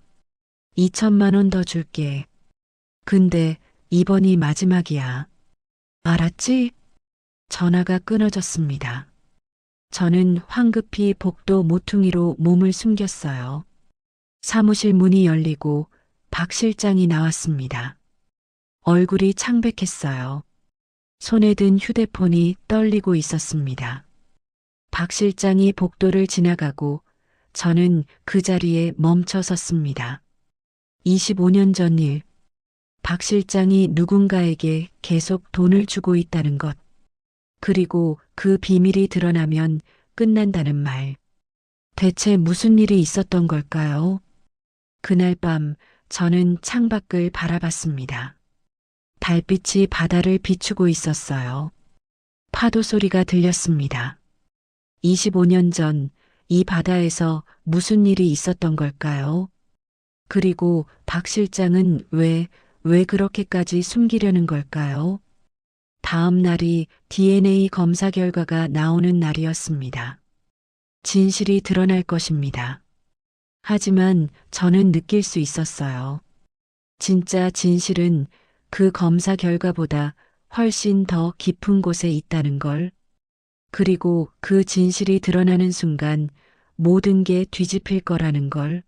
2천만 원 더 줄게. 근데 이번이 마지막이야. 알았지? 전화가 끊어졌습니다. 저는 황급히 복도 모퉁이로 몸을 숨겼어요. 사무실 문이 열리고 박 실장이 나왔습니다. 얼굴이 창백했어요. 손에 든 휴대폰이 떨리고 있었습니다. 박 실장이 복도를 지나가고 저는 그 자리에 멈춰 섰습니다. 25년 전 일, 박 실장이 누군가에게 계속 돈을 주고 있다는 것, 그리고 그 비밀이 드러나면 끝난다는 말. 대체 무슨 일이 있었던 걸까요? 그날 밤 저는 창밖을 바라봤습니다. 달빛이 바다를 비추고 있었어요. 파도 소리가 들렸습니다. 25년 전 이 바다에서 무슨 일이 있었던 걸까요? 그리고 박 실장은 왜 그렇게까지 숨기려는 걸까요? 다음 날이 DNA 검사 결과가 나오는 날이었습니다. 진실이 드러날 것입니다. 하지만 저는 느낄 수 있었어요. 진짜 진실은 그 검사 결과보다 훨씬 더 깊은 곳에 있다는 걸. 그리고 그 진실이 드러나는 순간 모든 게 뒤집힐 거라는 걸.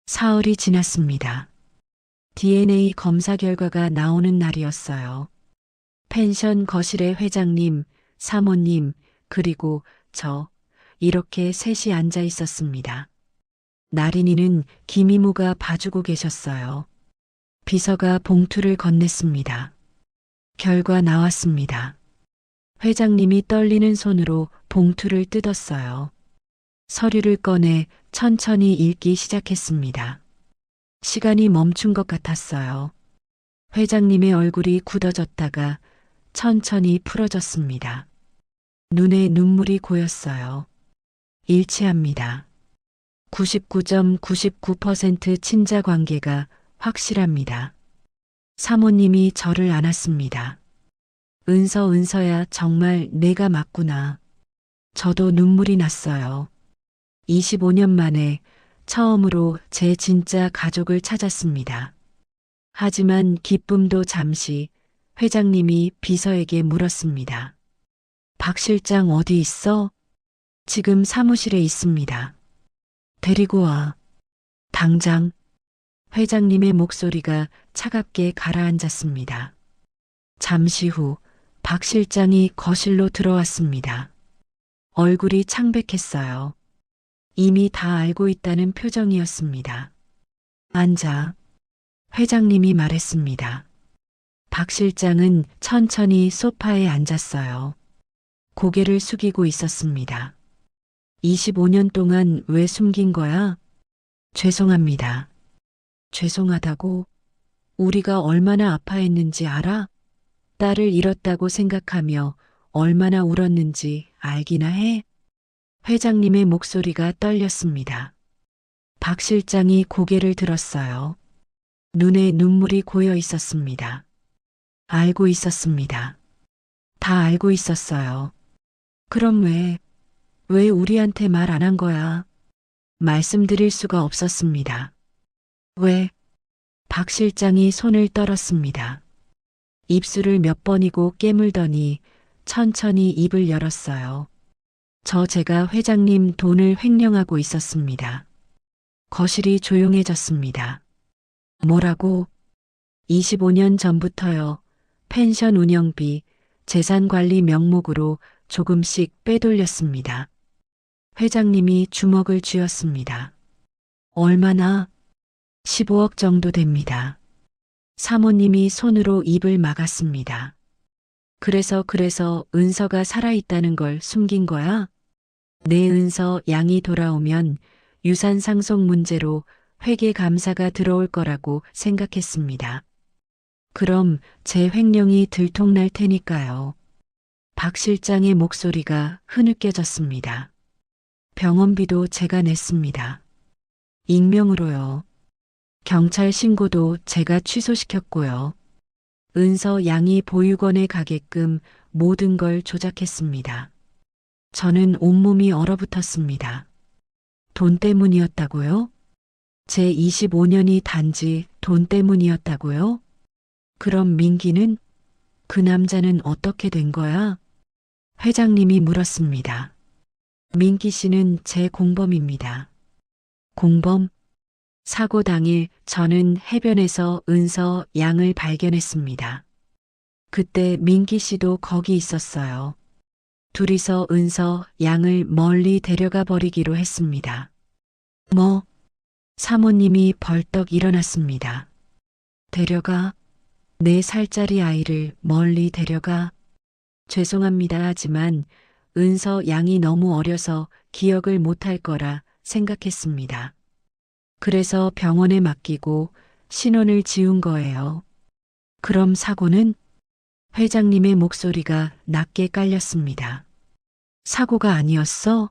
사흘이 지났습니다. DNA 검사 결과가 나오는 날이었어요. 펜션 거실에 회장님, 사모님, 그리고 저, 이렇게 셋이 앉아 있었습니다. 나린이는 김이모가 봐주고 계셨어요. 비서가 봉투를 건넸습니다. 결과 나왔습니다. 회장님이 떨리는 손으로 봉투를 뜯었어요. 서류를 꺼내 천천히 읽기 시작했습니다. 시간이 멈춘 것 같았어요. 회장님의 얼굴이 굳어졌다가 천천히 풀어졌습니다. 눈에 눈물이 고였어요. 일치합니다. 99.99% 친자 관계가 확실합니다. 사모님이 저를 안았습니다. 은서야 정말 내가 맞구나. 저도 눈물이 났어요. 25년 만에 처음으로 제 진짜 가족을 찾았습니다. 하지만 기쁨도 잠시. 회장님이 비서에게 물었습니다. 박 실장 어디 있어? 지금 사무실에 있습니다. 데리고 와. 당장. 회장님의 목소리가 차갑게 가라앉았습니다. 잠시 후 박 실장이 거실로 들어왔습니다. 얼굴이 창백했어요. 이미 다 알고 있다는 표정이었습니다. 앉아. 회장님이 말했습니다. 박 실장은 천천히 소파에 앉았어요. 고개를 숙이고 있었습니다. 25년 동안 왜 숨긴 거야? 죄송합니다. 죄송하다고? 우리가 얼마나 아파했는지 알아? 딸을 잃었다고 생각하며 얼마나 울었는지 알기나 해? 회장님의 목소리가 떨렸습니다. 박 실장이 고개를 들었어요. 눈에 눈물이 고여 있었습니다. 알고 있었습니다. 다 알고 있었어요. 그럼 왜 우리한테 말 안 한 거야? 말씀드릴 수가 없었습니다. 왜? 박 실장이 손을 떨었습니다. 입술을 몇 번이고 깨물더니 천천히 입을 열었어요. 제가 회장님 돈을 횡령하고 있었습니다. 거실이 조용해졌습니다. 뭐라고? 25년 전부터요. 펜션 운영비, 재산관리 명목으로 조금씩 빼돌렸습니다. 회장님이 주먹을 쥐었습니다. 얼마나? 15억 정도 됩니다. 사모님이 손으로 입을 막았습니다. 그래서 은서가 살아있다는 걸 숨긴 거야? 내 은서 양이 돌아오면 유산 상속 문제로 회계 감사가 들어올 거라고 생각했습니다. 그럼 제 횡령이 들통날 테니까요. 박 실장의 목소리가 흐느껴졌습니다. 병원비도 제가 냈습니다. 익명으로요. 경찰 신고도 제가 취소시켰고요. 은서 양이 보육원에 가게끔 모든 걸 조작했습니다. 저는 온몸이 얼어붙었습니다. 돈 때문이었다고요? 제 25년이 단지 돈 때문이었다고요? 그럼 민기는? 그 남자는 어떻게 된 거야? 회장님이 물었습니다. 민기 씨는 제 공범입니다. 공범? 사고 당일 저는 해변에서 은서 양을 발견했습니다. 그때 민기 씨도 거기 있었어요. 둘이서 은서 양을 멀리 데려가 버리기로 했습니다. 뭐? 사모님이 벌떡 일어났습니다. 데려가? 4살짜리 아이를 멀리 데려가? 죄송합니다 하지만 은서 양이 너무 어려서 기억을 못할 거라 생각했습니다. 그래서 병원에 맡기고 신원을 지운 거예요. 그럼 사고는? 회장님의 목소리가 낮게 깔렸습니다. 사고가 아니었어?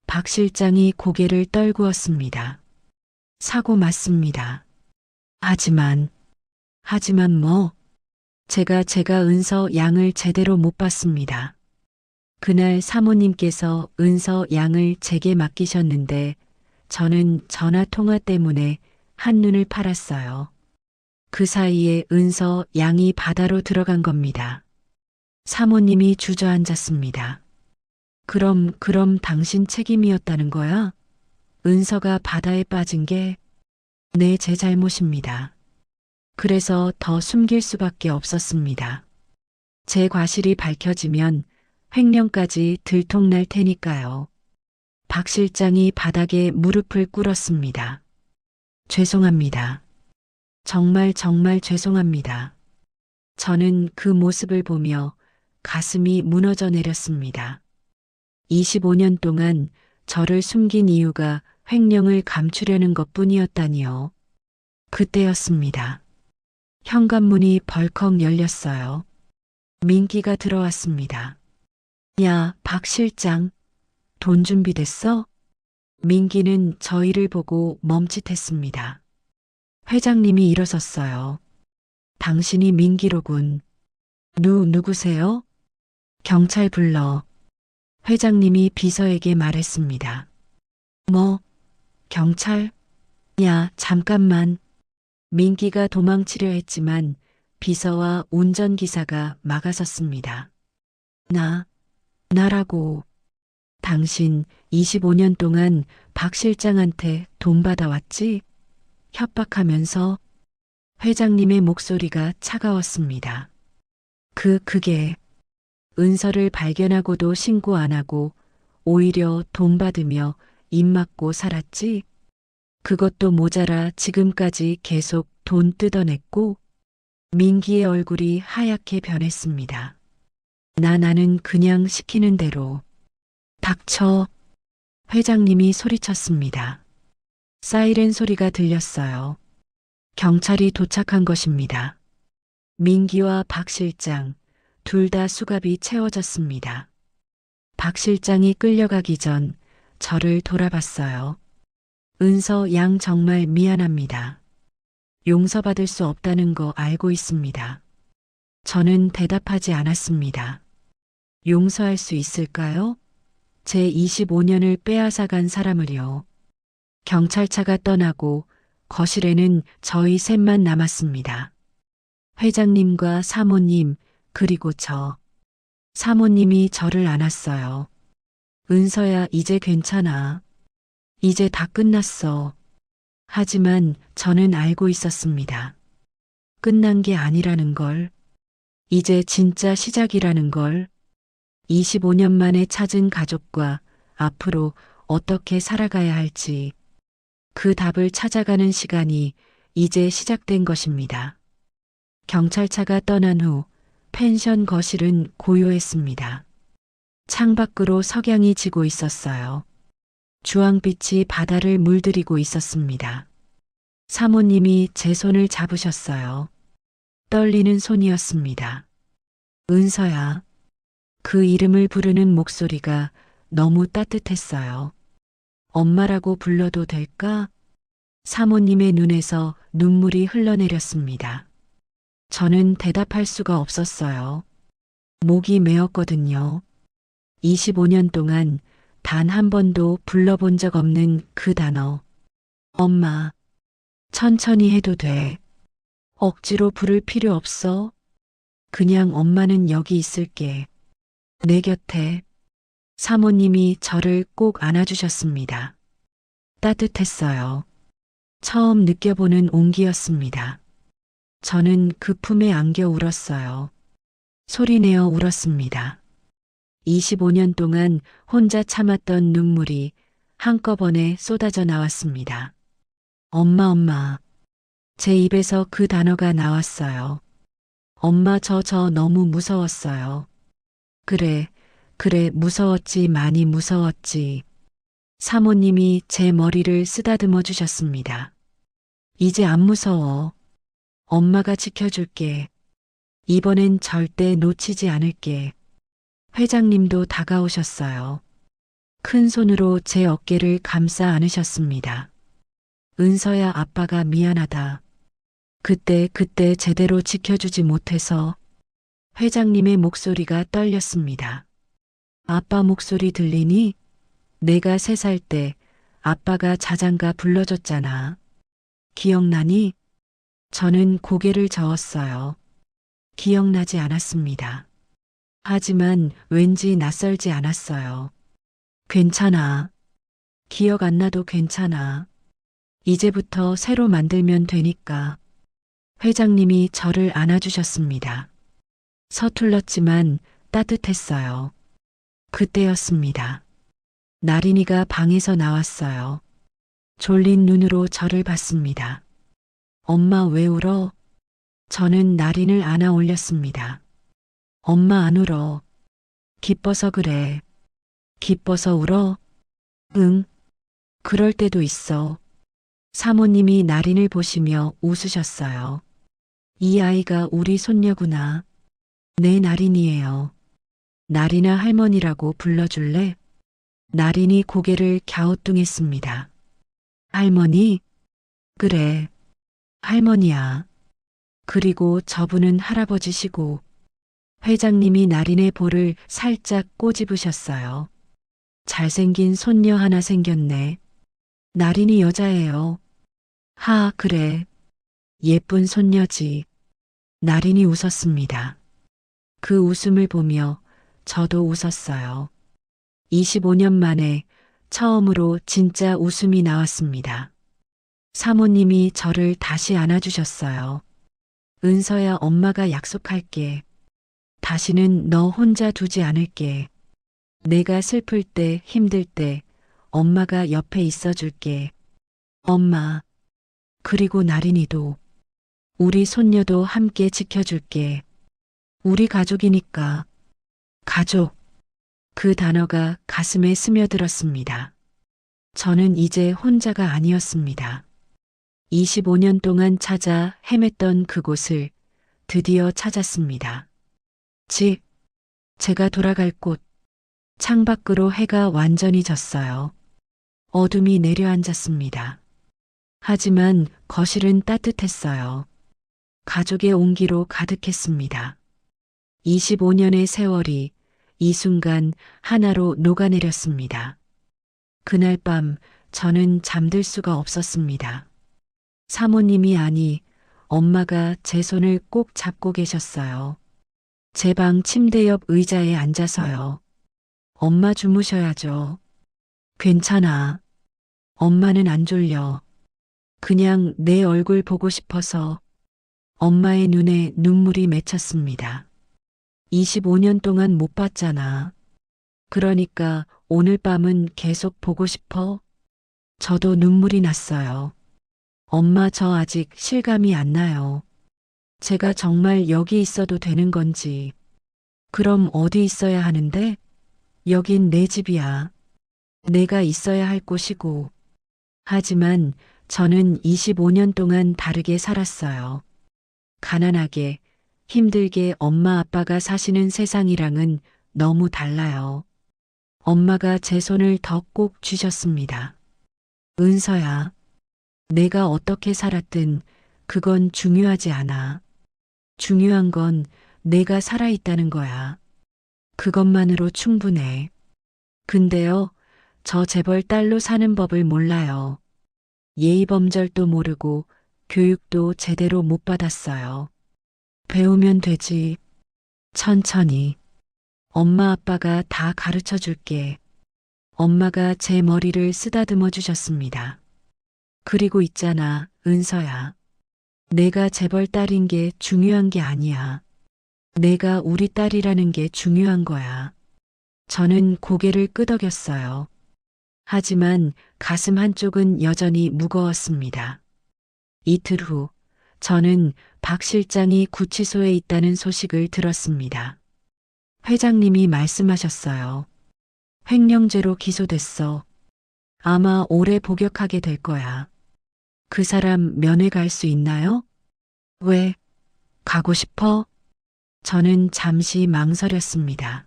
박 실장이 고개를 떨구었습니다. 사고 맞습니다. 하지만 뭐? 제가 은서 양을 제대로 못 봤습니다. 그날 사모님께서 은서 양을 제게 맡기셨는데 저는 전화 통화 때문에 한눈을 팔았어요. 그 사이에 은서 양이 바다로 들어간 겁니다. 사모님이 주저앉았습니다. 그럼 당신 책임이었다는 거야? 은서가 바다에 빠진 게 제 잘못입니다. 그래서 더 숨길 수밖에 없었습니다. 제 과실이 밝혀지면 횡령까지 들통날 테니까요. 박 실장이 바닥에 무릎을 꿇었습니다. 죄송합니다. 정말 죄송합니다. 저는 그 모습을 보며 가슴이 무너져 내렸습니다. 25년 동안 저를 숨긴 이유가 횡령을 감추려는 것뿐이었다니요. 그때였습니다. 현관문이 벌컥 열렸어요. 민기가 들어왔습니다. 야, 박 실장, 돈 준비됐어? 민기는 저희를 보고 멈칫했습니다. 회장님이 일어섰어요. 당신이 민기로군. 누구세요? 경찰 불러. 회장님이 비서에게 말했습니다. 뭐? 경찰? 야, 잠깐만. 민기가 도망치려 했지만 비서와 운전기사가 막아섰습니다. 나라고. 당신 25년 동안 박 실장한테 돈 받아왔지? 협박하면서. 회장님의 목소리가 차가웠습니다. 그게 은서를 발견하고도 신고 안 하고 오히려 돈 받으며 입 막고 살았지? 그것도 모자라 지금까지 계속 돈 뜯어냈고. 민기의 얼굴이 하얗게 변했습니다. 나는 그냥 시키는 대로. 닥쳐. 회장님이 소리쳤습니다. 사이렌 소리가 들렸어요. 경찰이 도착한 것입니다. 민기와 박 실장, 둘 다 수갑이 채워졌습니다. 박 실장이 끌려가기 전 저를 돌아봤어요. 은서 양 정말 미안합니다. 용서받을 수 없다는 거 알고 있습니다. 저는 대답하지 않았습니다. 용서할 수 있을까요? 제 25년을 빼앗아간 사람을요. 경찰차가 떠나고 거실에는 저희 셋만 남았습니다. 회장님과 사모님, 그리고 저. 사모님이 저를 안았어요. 은서야, 이제 괜찮아. 이제 다 끝났어. 하지만 저는 알고 있었습니다. 끝난 게 아니라는 걸. 이제 진짜 시작이라는 걸. 25년 만에 찾은 가족과 앞으로 어떻게 살아가야 할지 그 답을 찾아가는 시간이 이제 시작된 것입니다. 경찰차가 떠난 후 펜션 거실은 고요했습니다. 창밖으로 석양이 지고 있었어요. 주황빛이 바다를 물들이고 있었습니다. 사모님이 제 손을 잡으셨어요. 떨리는 손이었습니다. 은서야. 그 이름을 부르는 목소리가 너무 따뜻했어요. 엄마라고 불러도 될까? 사모님의 눈에서 눈물이 흘러내렸습니다. 저는 대답할 수가 없었어요. 목이 메었거든요. 25년 동안 단 한 번도 불러본 적 없는 그 단어. 엄마. 천천히 해도 돼. 억지로 부를 필요 없어. 그냥 엄마는 여기 있을게. 내 곁에. 사모님이 저를 꼭 안아주셨습니다. 따뜻했어요. 처음 느껴보는 온기였습니다. 저는 그 품에 안겨 울었어요. 소리내어 울었습니다. 25년 동안 혼자 참았던 눈물이 한꺼번에 쏟아져 나왔습니다. 엄마, 엄마. 제 입에서 그 단어가 나왔어요. 엄마, 저 너무 무서웠어요. 그래, 무서웠지, 많이 무서웠지. 사모님이 제 머리를 쓰다듬어 주셨습니다. 이제 안 무서워. 엄마가 지켜줄게. 이번엔 절대 놓치지 않을게. 회장님도 다가오셨어요. 큰 손으로 제 어깨를 감싸 안으셨습니다. 은서야, 아빠가 미안하다. 그때 제대로 지켜주지 못해서. 회장님의 목소리가 떨렸습니다. 아빠 목소리 들리니? 내가 3살 때 아빠가 자장가 불러줬잖아. 기억나니? 저는 고개를 저었어요. 기억나지 않았습니다. 하지만 왠지 낯설지 않았어요. 괜찮아. 기억 안 나도 괜찮아. 이제부터 새로 만들면 되니까. 회장님이 저를 안아주셨습니다. 서툴렀지만 따뜻했어요. 그때였습니다. 나린이가 방에서 나왔어요. 졸린 눈으로 저를 봤습니다. 엄마, 왜 울어? 저는 나린을 안아 올렸습니다. 엄마, 안 울어. 기뻐서 그래. 기뻐서 울어? 응. 그럴 때도 있어. 사모님이 나린을 보시며 웃으셨어요. 이 아이가 우리 손녀구나. 내 나린이에요. 나린아, 할머니라고 불러줄래? 나린이 고개를 갸우뚱했습니다. 할머니? 그래. 할머니야. 그리고 저분은 할아버지시고. 회장님이 나린의 볼을 살짝 꼬집으셨어요. 잘생긴 손녀 하나 생겼네. 나린이 여자예요. 하, 그래. 예쁜 손녀지. 나린이 웃었습니다. 그 웃음을 보며 저도 웃었어요. 25년 만에 처음으로 진짜 웃음이 나왔습니다. 사모님이 저를 다시 안아주셨어요. 은서야, 엄마가 약속할게. 다시는 너 혼자 두지 않을게. 내가 슬플 때, 힘들 때 엄마가 옆에 있어줄게. 엄마. 그리고 나린이도. 우리 손녀도 함께 지켜줄게. 우리 가족이니까. 가족. 그 단어가 가슴에 스며들었습니다. 저는 이제 혼자가 아니었습니다. 25년 동안 찾아 헤맸던 그곳을 드디어 찾았습니다. 집, 제가 돌아갈 곳. 창밖으로 해가 완전히 졌어요. 어둠이 내려앉았습니다. 하지만 거실은 따뜻했어요. 가족의 온기로 가득했습니다. 25년의 세월이 이 순간 하나로 녹아내렸습니다. 그날 밤 저는 잠들 수가 없었습니다. 사모님이 아니 엄마가 제 손을 꼭 잡고 계셨어요. 제 방 침대 옆 의자에 앉아서요. 엄마 주무셔야죠. 괜찮아. 엄마는 안 졸려. 그냥 내 얼굴 보고 싶어서. 엄마의 눈에 눈물이 맺혔습니다. 25년 동안 못 봤잖아. 그러니까 오늘 밤은 계속 보고 싶어? 저도 눈물이 났어요. 엄마 저 아직 실감이 안 나요. 제가 정말 여기 있어도 되는 건지. 그럼 어디 있어야 하는데? 여긴 내 집이야. 내가 있어야 할 곳이고. 하지만 저는 25년 동안 다르게 살았어요. 가난하게, 힘들게 엄마 아빠가 사시는 세상이랑은 너무 달라요. 엄마가 제 손을 더 꼭 쥐셨습니다. 은서야, 내가 어떻게 살았든 그건 중요하지 않아. 중요한 건 내가 살아있다는 거야. 그것만으로 충분해. 근데요, 저 재벌 딸로 사는 법을 몰라요. 예의범절도 모르고 교육도 제대로 못 받았어요. 배우면 되지. 천천히. 엄마 아빠가 다 가르쳐 줄게. 엄마가 제 머리를 쓰다듬어 주셨습니다. 그리고 있잖아, 은서야. 내가 재벌 딸인 게 중요한 게 아니야. 내가 우리 딸이라는 게 중요한 거야. 저는 고개를 끄덕였어요. 하지만 가슴 한쪽은 여전히 무거웠습니다. 이틀 후, 저는 박 실장이 구치소에 있다는 소식을 들었습니다. 회장님이 말씀하셨어요. 횡령죄로 기소됐어. 아마 올해 복역하게 될 거야. 그 사람 면회 갈 수 있나요? 왜? 가고 싶어? 저는 잠시 망설였습니다.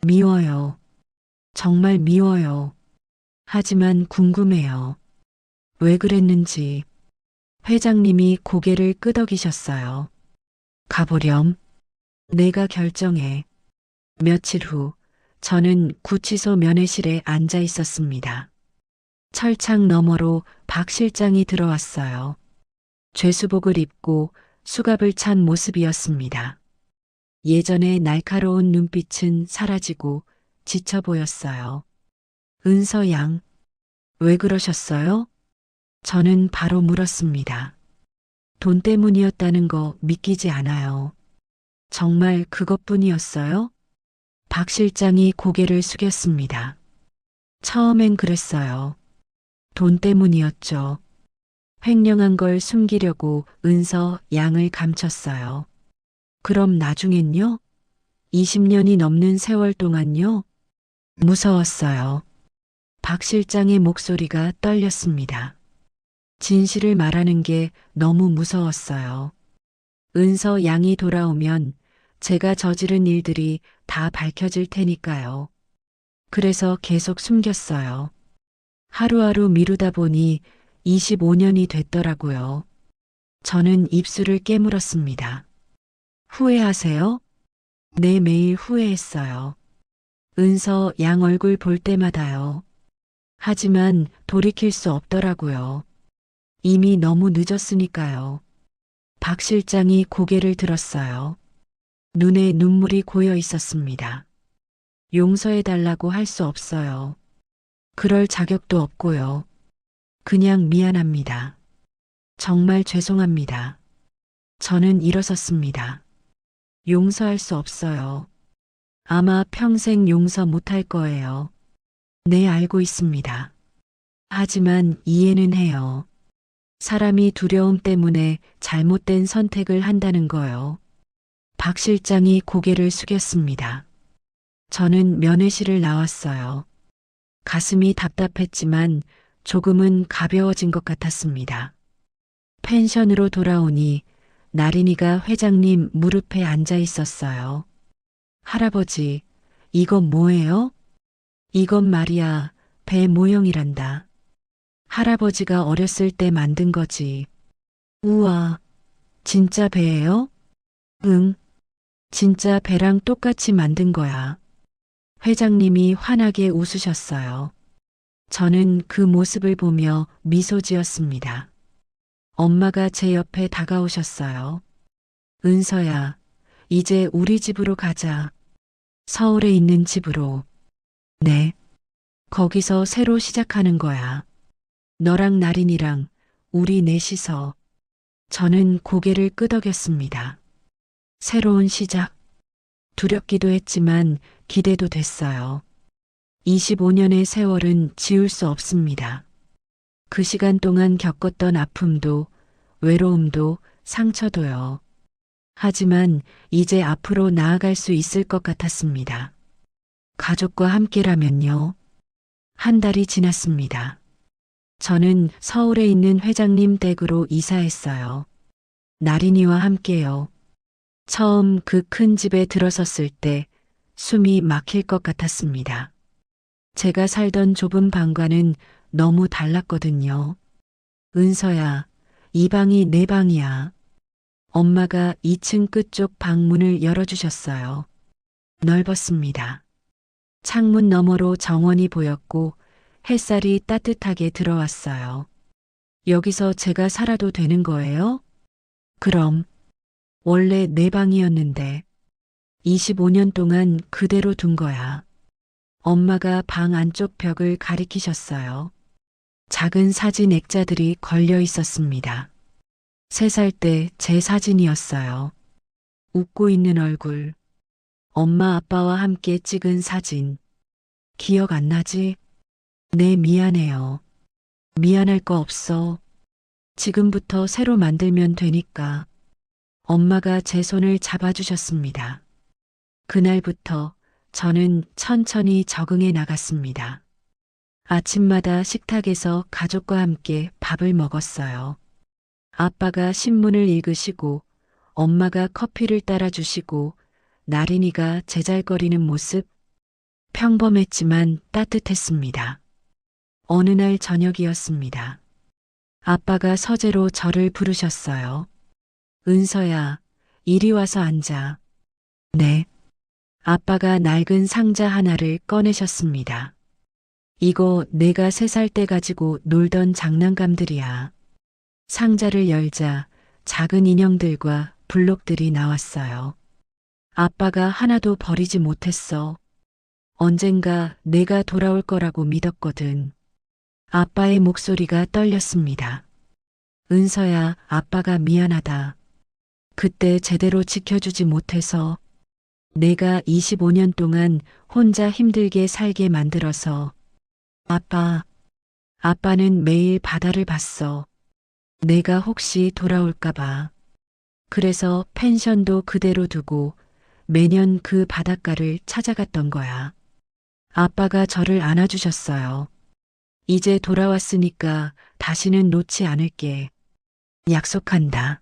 미워요. 정말 미워요. 하지만 궁금해요. 왜 그랬는지. 회장님이 고개를 끄덕이셨어요. 가보렴. 내가 결정해. 며칠 후 저는 구치소 면회실에 앉아 있었습니다. 철창 너머로 박 실장이 들어왔어요. 죄수복을 입고 수갑을 찬 모습이었습니다. 예전의 날카로운 눈빛은 사라지고 지쳐 보였어요. 은서 양, 왜 그러셨어요? 저는 바로 물었습니다. 돈 때문이었다는 거 믿기지 않아요. 정말 그것뿐이었어요? 박 실장이 고개를 숙였습니다. 처음엔 그랬어요. 돈 때문이었죠. 횡령한 걸 숨기려고 은서 양을 감췄어요. 그럼 나중엔요? 20년이 넘는 세월 동안요? 무서웠어요. 박 실장의 목소리가 떨렸습니다. 진실을 말하는 게 너무 무서웠어요. 은서 양이 돌아오면 제가 저지른 일들이 다 밝혀질 테니까요. 그래서 계속 숨겼어요. 하루하루 미루다 보니 25년이 됐더라고요. 저는 입술을 깨물었습니다. 후회하세요? 네, 매일 후회했어요. 은서 양 얼굴 볼 때마다요. 하지만 돌이킬 수 없더라고요. 이미 너무 늦었으니까요. 박 실장이 고개를 들었어요. 눈에 눈물이 고여 있었습니다. 용서해달라고 할 수 없어요. 그럴 자격도 없고요. 그냥 미안합니다. 정말 죄송합니다. 저는 일어섰습니다. 용서할 수 없어요. 아마 평생 용서 못할 거예요. 네, 알고 있습니다. 하지만 이해는 해요. 사람이 두려움 때문에 잘못된 선택을 한다는 거요. 박 실장이 고개를 숙였습니다. 저는 면회실을 나왔어요. 가슴이 답답했지만 조금은 가벼워진 것 같았습니다. 펜션으로 돌아오니 나린이가 회장님 무릎에 앉아 있었어요. 할아버지, 이건 뭐예요? 이건 말이야, 배 모형이란다. 할아버지가 어렸을 때 만든 거지. 우와, 진짜 배예요? 응, 진짜 배랑 똑같이 만든 거야. 회장님이 환하게 웃으셨어요. 저는 그 모습을 보며 미소 지었습니다. 엄마가 제 옆에 다가오셨어요. 은서야, 이제 우리 집으로 가자. 서울에 있는 집으로. 네. 거기서 새로 시작하는 거야. 너랑 나린이랑 우리 넷이서. 저는 고개를 끄덕였습니다. 새로운 시작. 두렵기도 했지만 기대도 됐어요. 25년의 세월은 지울 수 없습니다. 그 시간 동안 겪었던 아픔도, 외로움도, 상처도요. 하지만 이제 앞으로 나아갈 수 있을 것 같았습니다. 가족과 함께라면요. 한 달이 지났습니다. 저는 서울에 있는 회장님 댁으로 이사했어요. 나린이와 함께요. 처음 그 큰 집에 들어섰을 때 숨이 막힐 것 같았습니다. 제가 살던 좁은 방과는 너무 달랐거든요. 은서야, 이 방이 내 방이야. 엄마가 2층 끝쪽 방문을 열어주셨어요. 넓었습니다. 창문 너머로 정원이 보였고 햇살이 따뜻하게 들어왔어요. 여기서 제가 살아도 되는 거예요? 그럼. 원래 내 방이었는데 25년 동안 그대로 둔 거야. 엄마가 방 안쪽 벽을 가리키셨어요. 작은 사진 액자들이 걸려 있었습니다. 3살 때 제 사진이었어요. 웃고 있는 얼굴. 엄마 아빠와 함께 찍은 사진. 기억 안 나지? 네, 미안해요. 미안할 거 없어. 지금부터 새로 만들면 되니까. 엄마가 제 손을 잡아주셨습니다. 그날부터 저는 천천히 적응해 나갔습니다. 아침마다 식탁에서 가족과 함께 밥을 먹었어요. 아빠가 신문을 읽으시고 엄마가 커피를 따라주시고 나린이가 제잘거리는 모습, 평범했지만 따뜻했습니다. 어느 날 저녁이었습니다. 아빠가 서재로 저를 부르셨어요. 은서야, 이리 와서 앉아. 네. 아빠가 낡은 상자 하나를 꺼내셨습니다. 이거 내가 3살 때 가지고 놀던 장난감들이야. 상자를 열자 작은 인형들과 블록들이 나왔어요. 아빠가 하나도 버리지 못했어. 언젠가 내가 돌아올 거라고 믿었거든. 아빠의 목소리가 떨렸습니다. 은서야, 아빠가 미안하다. 그때 제대로 지켜주지 못해서 내가 25년 동안 혼자 힘들게 살게 만들어서. 아빠는 매일 바다를 봤어. 내가 혹시 돌아올까봐. 그래서 펜션도 그대로 두고 매년 그 바닷가를 찾아갔던 거야. 아빠가 저를 안아주셨어요. 이제 돌아왔으니까 다시는 놓지 않을게. 약속한다.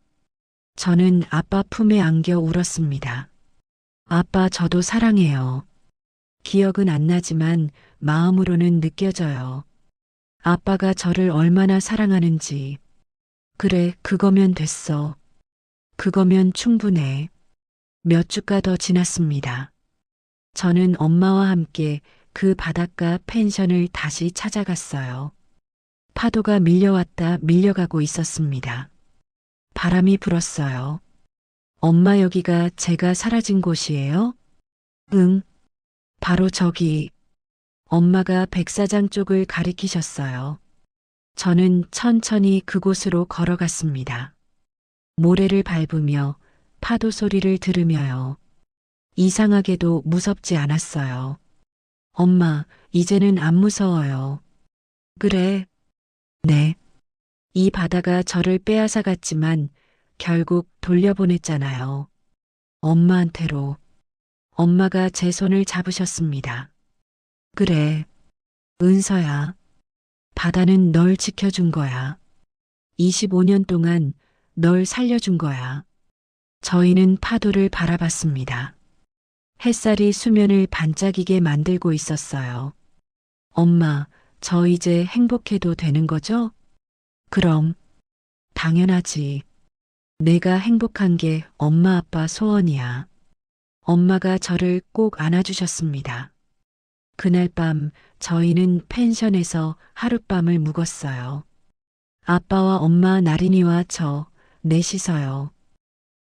저는 아빠 품에 안겨 울었습니다. 아빠, 저도 사랑해요. 기억은 안 나지만 마음으로는 느껴져요. 아빠가 저를 얼마나 사랑하는지. 그래, 그거면 됐어. 그거면 충분해. 몇 주가 더 지났습니다. 저는 엄마와 함께 그 바닷가 펜션을 다시 찾아갔어요. 파도가 밀려왔다 밀려가고 있었습니다. 바람이 불었어요. 엄마, 여기가 제가 사라진 곳이에요? 응, 바로 저기. 엄마가 백사장 쪽을 가리키셨어요. 저는 천천히 그곳으로 걸어갔습니다. 모래를 밟으며 파도 소리를 들으며요. 이상하게도 무섭지 않았어요. 엄마, 이제는 안 무서워요. 그래? 네. 이 바다가 저를 빼앗아 갔지만 결국 돌려보냈잖아요. 엄마한테로. 엄마가 제 손을 잡으셨습니다. 그래, 은서야. 바다는 널 지켜준 거야. 25년 동안 널 살려준 거야. 저희는 파도를 바라봤습니다. 햇살이 수면을 반짝이게 만들고 있었어요. 엄마, 저 이제 행복해도 되는 거죠? 그럼, 당연하지. 내가 행복한 게 엄마 아빠 소원이야. 엄마가 저를 꼭 안아주셨습니다. 그날 밤 저희는 펜션에서 하룻밤을 묵었어요. 아빠와 엄마 나린이와 저 넷이서요.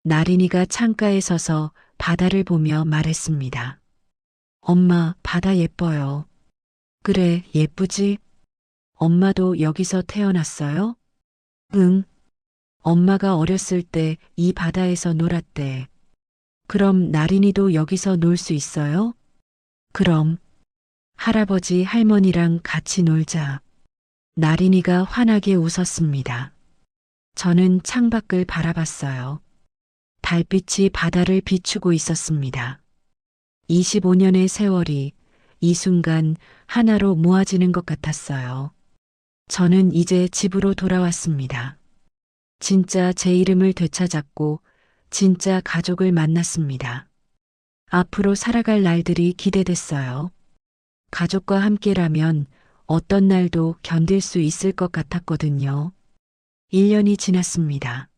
나린이가 창가에 서서 바다를 보며 말했습니다. 엄마, 바다 예뻐요. 그래, 예쁘지? 엄마도 여기서 태어났어요? 응. 엄마가 어렸을 때 이 바다에서 놀았대. 그럼 나린이도 여기서 놀 수 있어요? 그럼. 할아버지 할머니랑 같이 놀자. 나린이가 환하게 웃었습니다. 저는 창밖을 바라봤어요. 달빛이 바다를 비추고 있었습니다. 25년의 세월이 이 순간 하나로 모아지는 것 같았어요. 저는 이제 집으로 돌아왔습니다. 진짜 제 이름을 되찾았고 진짜 가족을 만났습니다. 앞으로 살아갈 날들이 기대됐어요. 가족과 함께라면 어떤 날도 견딜 수 있을 것 같았거든요. 1년이 지났습니다.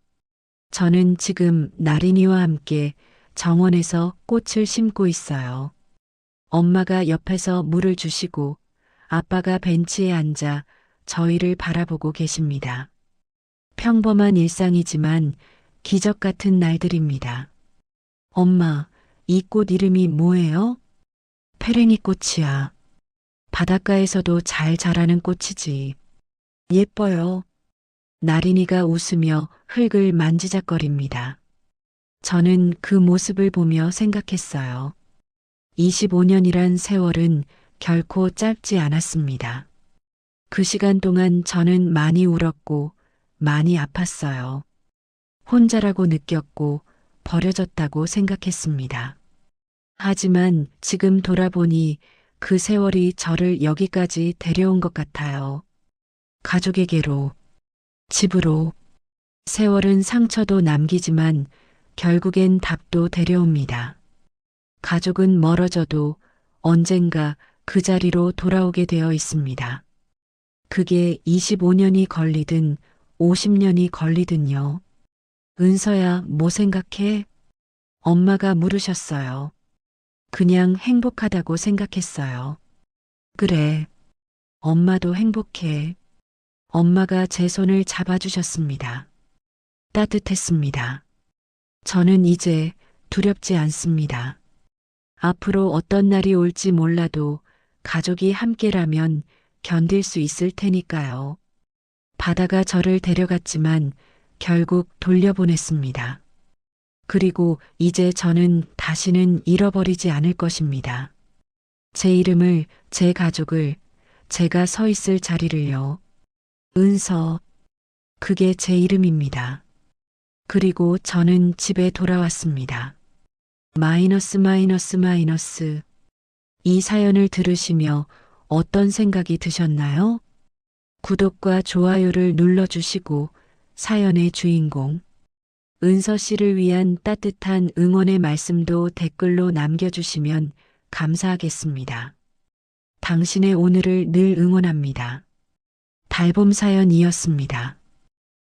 저는 지금 나린이와 함께 정원에서 꽃을 심고 있어요. 엄마가 옆에서 물을 주시고 아빠가 벤치에 앉아 저희를 바라보고 계십니다. 평범한 일상이지만 기적 같은 날들입니다. 엄마, 이 꽃 이름이 뭐예요? 페랭이 꽃이야. 바닷가에서도 잘 자라는 꽃이지. 예뻐요. 나린이가 웃으며 흙을 만지작거립니다. 저는 그 모습을 보며 생각했어요. 25년이란 세월은 결코 짧지 않았습니다. 그 시간 동안 저는 많이 울었고 많이 아팠어요. 혼자라고 느꼈고 버려졌다고 생각했습니다. 하지만 지금 돌아보니 그 세월이 저를 여기까지 데려온 것 같아요. 가족에게로, 집으로. 세월은 상처도 남기지만 결국엔 답도 데려옵니다. 가족은 멀어져도 언젠가 그 자리로 돌아오게 되어 있습니다. 그게 25년이 걸리든 50년이 걸리든요. 은서야, 뭐 생각해? 엄마가 물으셨어요. 그냥 행복하다고 생각했어요. 그래. 엄마도 행복해. 엄마가 제 손을 잡아주셨습니다. 따뜻했습니다. 저는 이제 두렵지 않습니다. 앞으로 어떤 날이 올지 몰라도 가족이 함께라면 견딜 수 있을 테니까요. 바다가 저를 데려갔지만 결국 돌려보냈습니다. 그리고 이제 저는 다시는 잃어버리지 않을 것입니다. 제 이름을, 제 가족을, 제가 서 있을 자리를요. 은서, 그게 제 이름입니다. 그리고 저는 집에 돌아왔습니다. 마이너스 마이너스 마이너스. 이 사연을 들으시며 어떤 생각이 드셨나요? 구독과 좋아요를 눌러주시고 사연의 주인공 은서 씨를 위한 따뜻한 응원의 말씀도 댓글로 남겨주시면 감사하겠습니다. 당신의 오늘을 늘 응원합니다. 달봄 사연이었습니다.